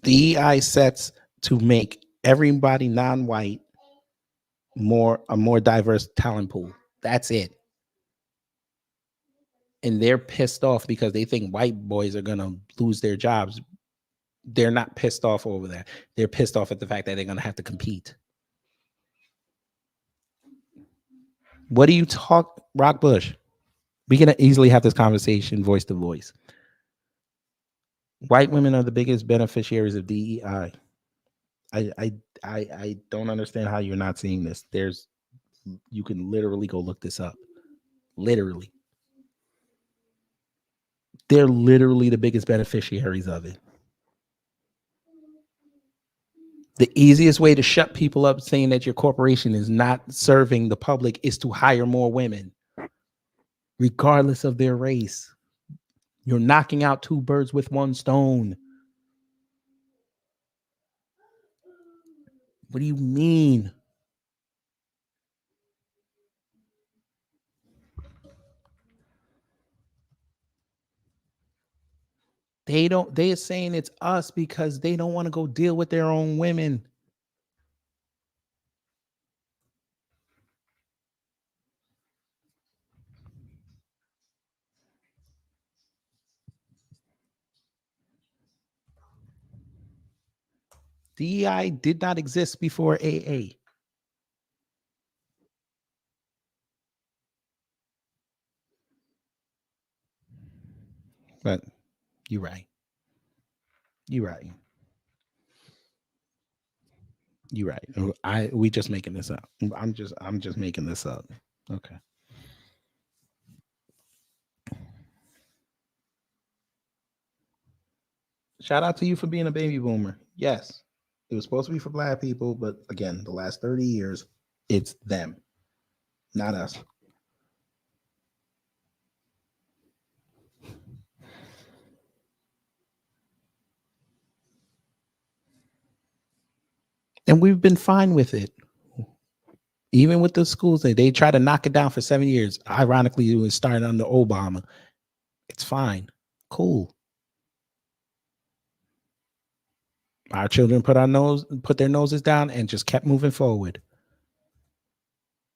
DEI sets to make everybody non-white a more diverse talent pool. That's it. And they're pissed off because they think white boys are gonna lose their jobs. They're not pissed off over that. They're pissed off at the fact that they're gonna have to compete. What do you talk, Rock Bush? We can easily have this conversation voice to voice. White women are the biggest beneficiaries of DEI. I don't understand how you're not seeing this. You can literally go look this up. Literally. They're literally the biggest beneficiaries of it. The easiest way to shut people up saying that your corporation is not serving the public is to hire more women, regardless of their race. You're knocking out two birds with one stone. What do you mean? They're saying it's us because they don't want to go deal with their own women. DEI did not exist before AA. But you're right. You're right. You're right. We just making this up. I'm just making this up. Okay. Shout out to you for being a baby boomer. Yes, it was supposed to be for black people, but again, the last 30 years, it's them, not us. And we've been fine with it. Even with the schools, they try to knock it down for 7 years. Ironically, it was started under Obama. It's fine. Cool. Our children put their noses down and just kept moving forward.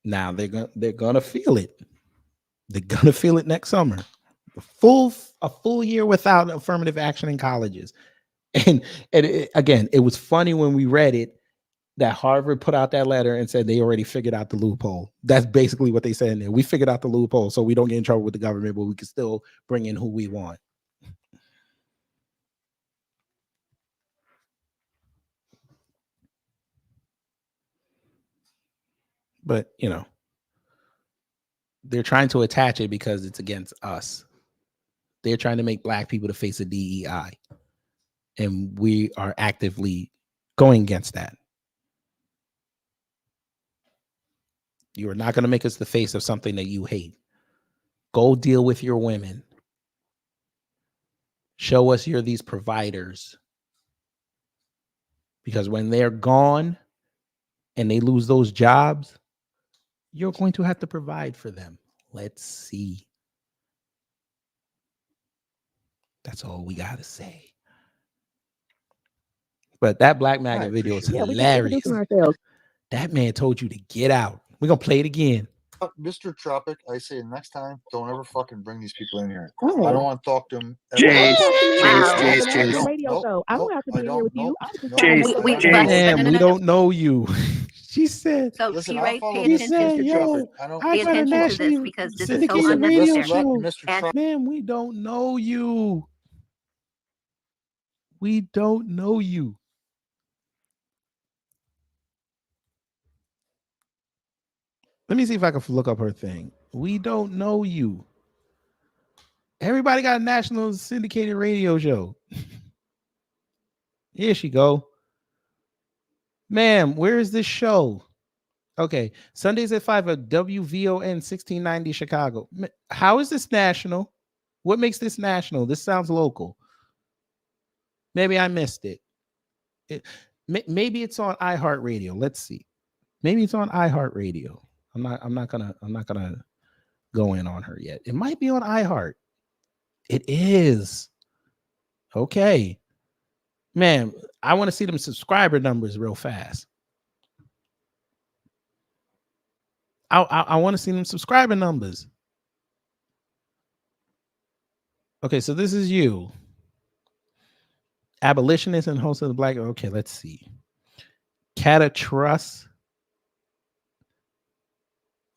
Now they're gonna feel it. They're gonna feel it next summer. A full year without affirmative action in colleges. And again, it was funny when we read it that Harvard put out that letter and said they already figured out the loophole. That's basically what they said in there. We figured out the loophole so we don't get in trouble with the government, but we can still bring in who we want. But, they're trying to attach it because it's against us. They're trying to make black people the face of DEI. And we are actively going against that. You are not going to make us the face of something that you hate. Go deal with your women. Show us you're these providers. Because when they're gone and they lose those jobs, you're going to have to provide for them. Let's see. That's all we got to say. But that Black Magnet video is hilarious. That man told you to get out. We're going to play it again. Mr. Tropic, I say next time, don't ever fucking bring these people in here. Oh. I don't want to talk to them. Chase. I don't have to be here with you. We don't know you. She said. So, listen, T-Ray, I'll pay attention to Yo, pay attention to this because this is so unnecessary. Man, we don't know you. We don't know you. Let me see if I can look up her thing. We don't know you. Everybody got a national syndicated radio show. Here she go. Ma'am, where is this show? Okay, Sundays at 5 at WVON 1690 Chicago. How is this national? What makes this national? This sounds local. Maybe I missed it. Maybe it's on iHeartRadio. Let's see. Maybe it's on iHeartRadio. I'm not gonna go in on her yet. It might be on iHeart. It is. Okay. Man, I want to see them subscriber numbers real fast. I want to see them subscriber numbers. Okay, so this is you. Abolitionist and host of the Black. Okay, let's see. Cata Trust.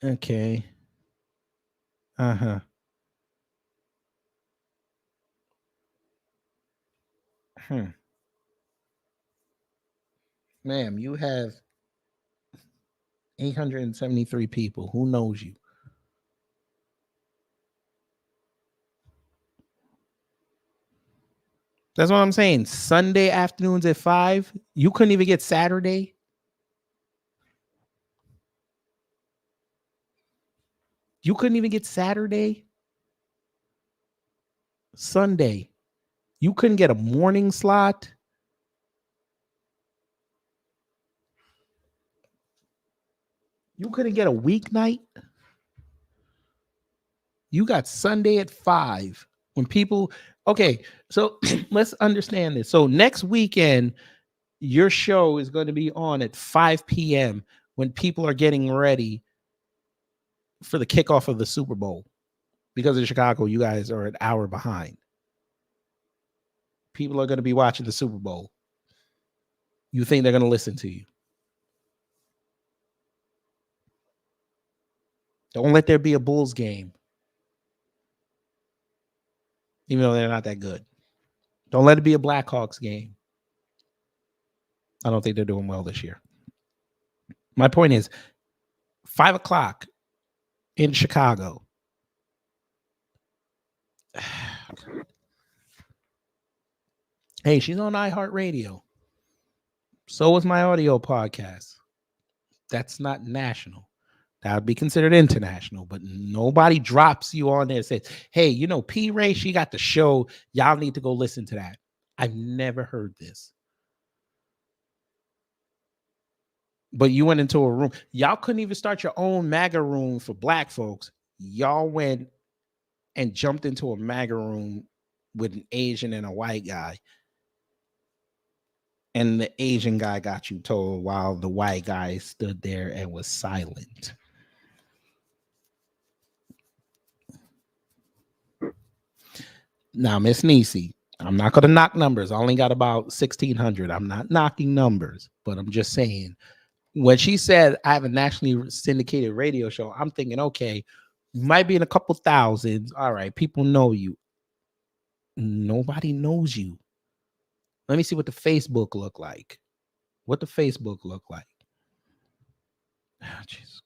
Okay. Uh-huh. Ma'am, you have 873 people. Who knows you? That's what I'm saying. Sunday afternoons at 5. You couldn't even get Saturday. You couldn't even get Saturday. Sunday. You couldn't get a morning slot. You couldn't get a weeknight. You got Sunday at 5. When people, okay, so let's understand this. So next weekend, your show is going to be on at 5 p.m. when people are getting ready for the kickoff of the Super Bowl. Because in Chicago, you guys are an hour behind. People are going to be watching the Super Bowl. You think they're going to listen to you? Don't let there be a Bulls game. Even though they're not that good. Don't let it be a Blackhawks game. I don't think they're doing well this year. My point is, 5 o'clock in Chicago. Hey, she's on iHeartRadio. So is my audio podcast. That's not national. That would be considered international, but nobody drops you on there and says, hey, you know, P. Ray, she got the show. Y'all need to go listen to that. I've never heard this. But you went into a room. Y'all couldn't even start your own MAGA room for black folks. Y'all went and jumped into a MAGA room with an Asian and a white guy. And the Asian guy got you told while the white guy stood there and was silent. Now, Miss Nisi, I'm not going to knock numbers. I only got about 1,600. I'm not knocking numbers, but I'm just saying, when she said I have a nationally syndicated radio show, I'm thinking, okay, you might be in a couple thousands. All right, people know you. Nobody knows you. Let me see what the Facebook look like. What the Facebook look like. Oh, Jesus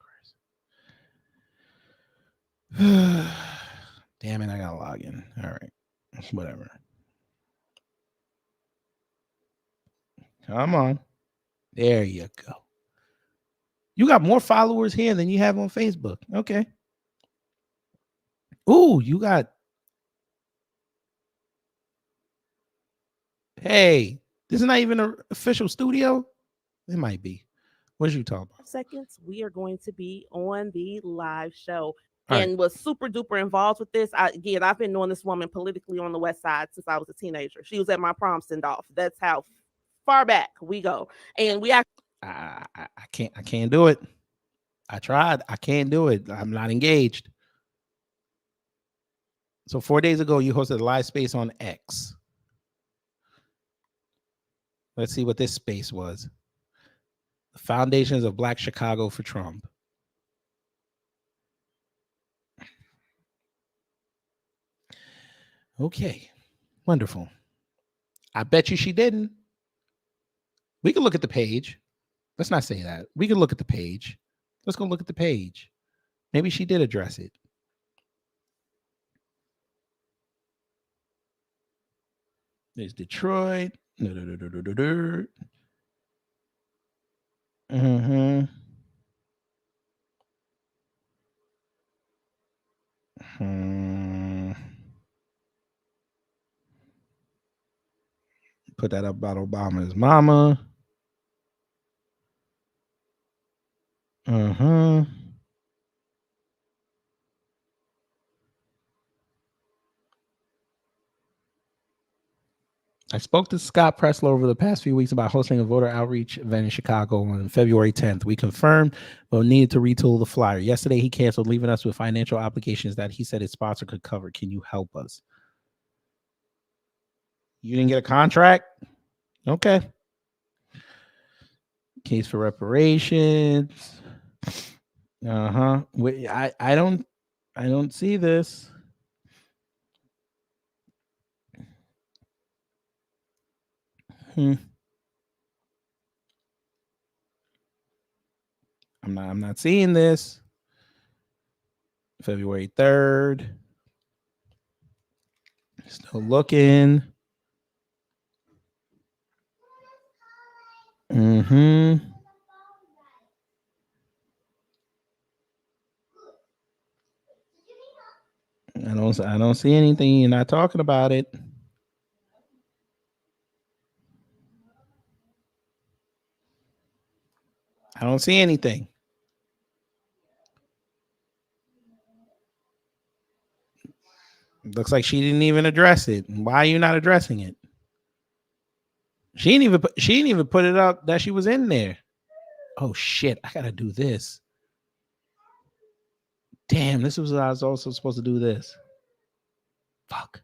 Christ. Damn it, I gotta log in. All right. Whatever. Come on. There you go. You got more followers here than you have on Facebook. Okay. Ooh, you got. Hey, this is not even an official studio. It might be. What did you talk about? Seconds, we are going to be on the live show. All And was super duper involved with this. I've been knowing this woman politically on the West Side since I was a teenager. She was at my prom send-off. That's how far back we go. And we actually I can't do it. I tried. I can't do it. I'm not engaged. So 4 days ago, you hosted a live space on X. Let's see what this space was. The Foundations of Black Chicago for Trump. Okay, wonderful. I bet you she didn't. We can look at the page. Let's not say that. We can look at the page. Let's go look at the page. Maybe she did address it. There's Detroit. Put that up about Obama's mama. I spoke to Scott Pressler over the past few weeks about hosting a voter outreach event in Chicago on February 10th. We confirmed, but needed to retool the flyer. Yesterday, he canceled, leaving us with financial obligations that he said his sponsor could cover. Can you help us? You didn't get a contract? Okay. Case for reparations. Wait, I don't see this. I'm not seeing this. February 3rd. Still looking. I don't see anything. You're not talking about it. I don't see anything. Looks like she didn't even address it. Why are you not addressing it? She didn't even put it up that she was in there. Oh shit, I gotta do this. Damn, this was I was also supposed to do this. Fuck.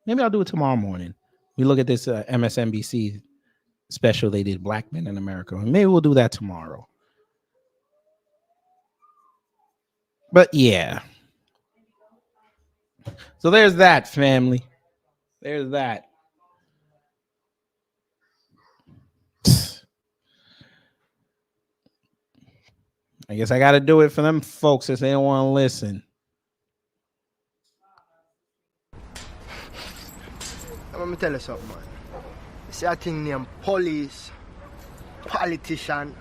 Maybe I'll do it tomorrow morning. We look at this MSNBC special they did, Black Men in America. Maybe we'll do that tomorrow. But yeah. So there's that, family. There's that. I guess I got to do it for them folks if they don't want to listen. Let me tell you something, man. See a thing named police, politician.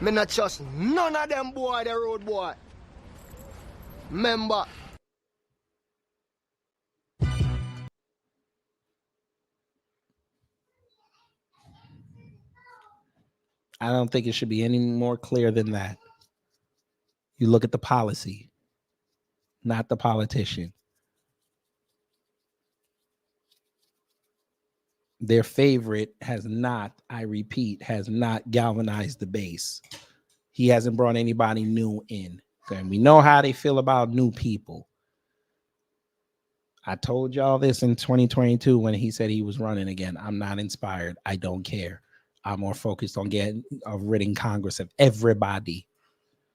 Me not trust none of them boy, the road boy. Remember. I don't think it should be any more clear than that. You look at the policy, not the politician. Their favorite has not, I repeat, has not galvanized the base. He hasn't brought anybody new in. And we know how they feel about new people. I told y'all this in 2022 when he said he was running again. I'm not inspired. I don't care. I'm more focused on ridding Congress of everybody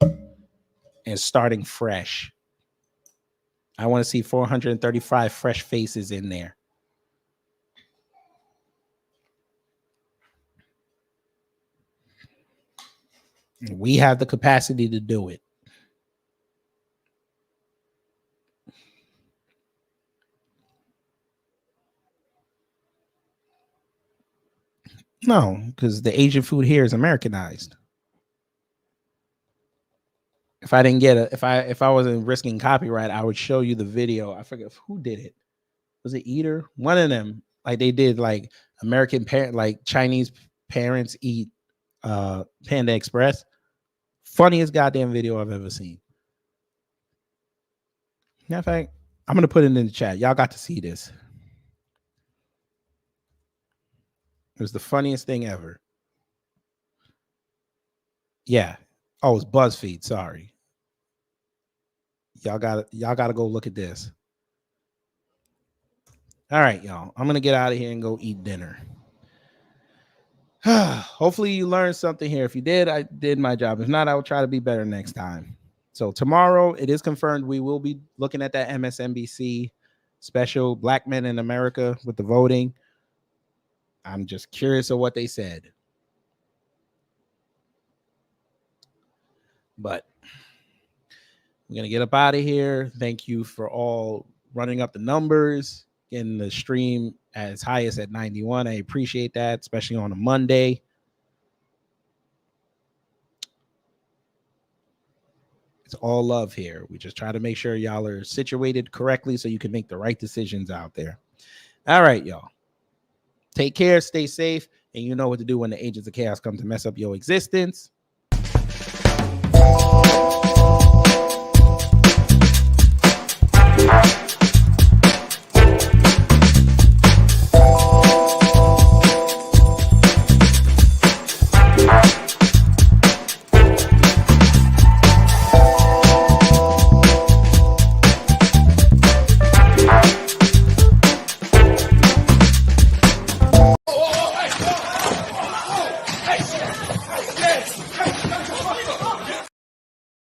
and starting fresh. I want to see 435 fresh faces in there. We have the capacity to do it. No, because the Asian food here is Americanized. If I didn't get if I wasn't risking copyright, I would show you the video. I forget who did it. Was it Eater? One of them. Like they did like American parent, like Chinese parents eat Panda Express. Funniest goddamn video I've ever seen. Matter of fact, I'm gonna put it in the chat. Y'all got to see this. It was the funniest thing ever. Yeah. Oh, it's BuzzFeed. Sorry. Y'all gotta go look at this. All right, y'all. I'm gonna get out of here and go eat dinner. Hopefully you learned something here. If you did, I did my job. If not, I will try to be better next time. So tomorrow, it is confirmed we will be looking at that MSNBC special, Black Men in America, with the voting. I'm just curious of what they said. But we're going to get up out of here. Thank you for all running up the numbers, getting the stream as high as at 91. I appreciate that, especially on a Monday. It's all love here. We just try to make sure y'all are situated correctly so you can make the right decisions out there. All right, y'all. Take care, stay safe, and you know what to do when the agents of chaos come to mess up your existence.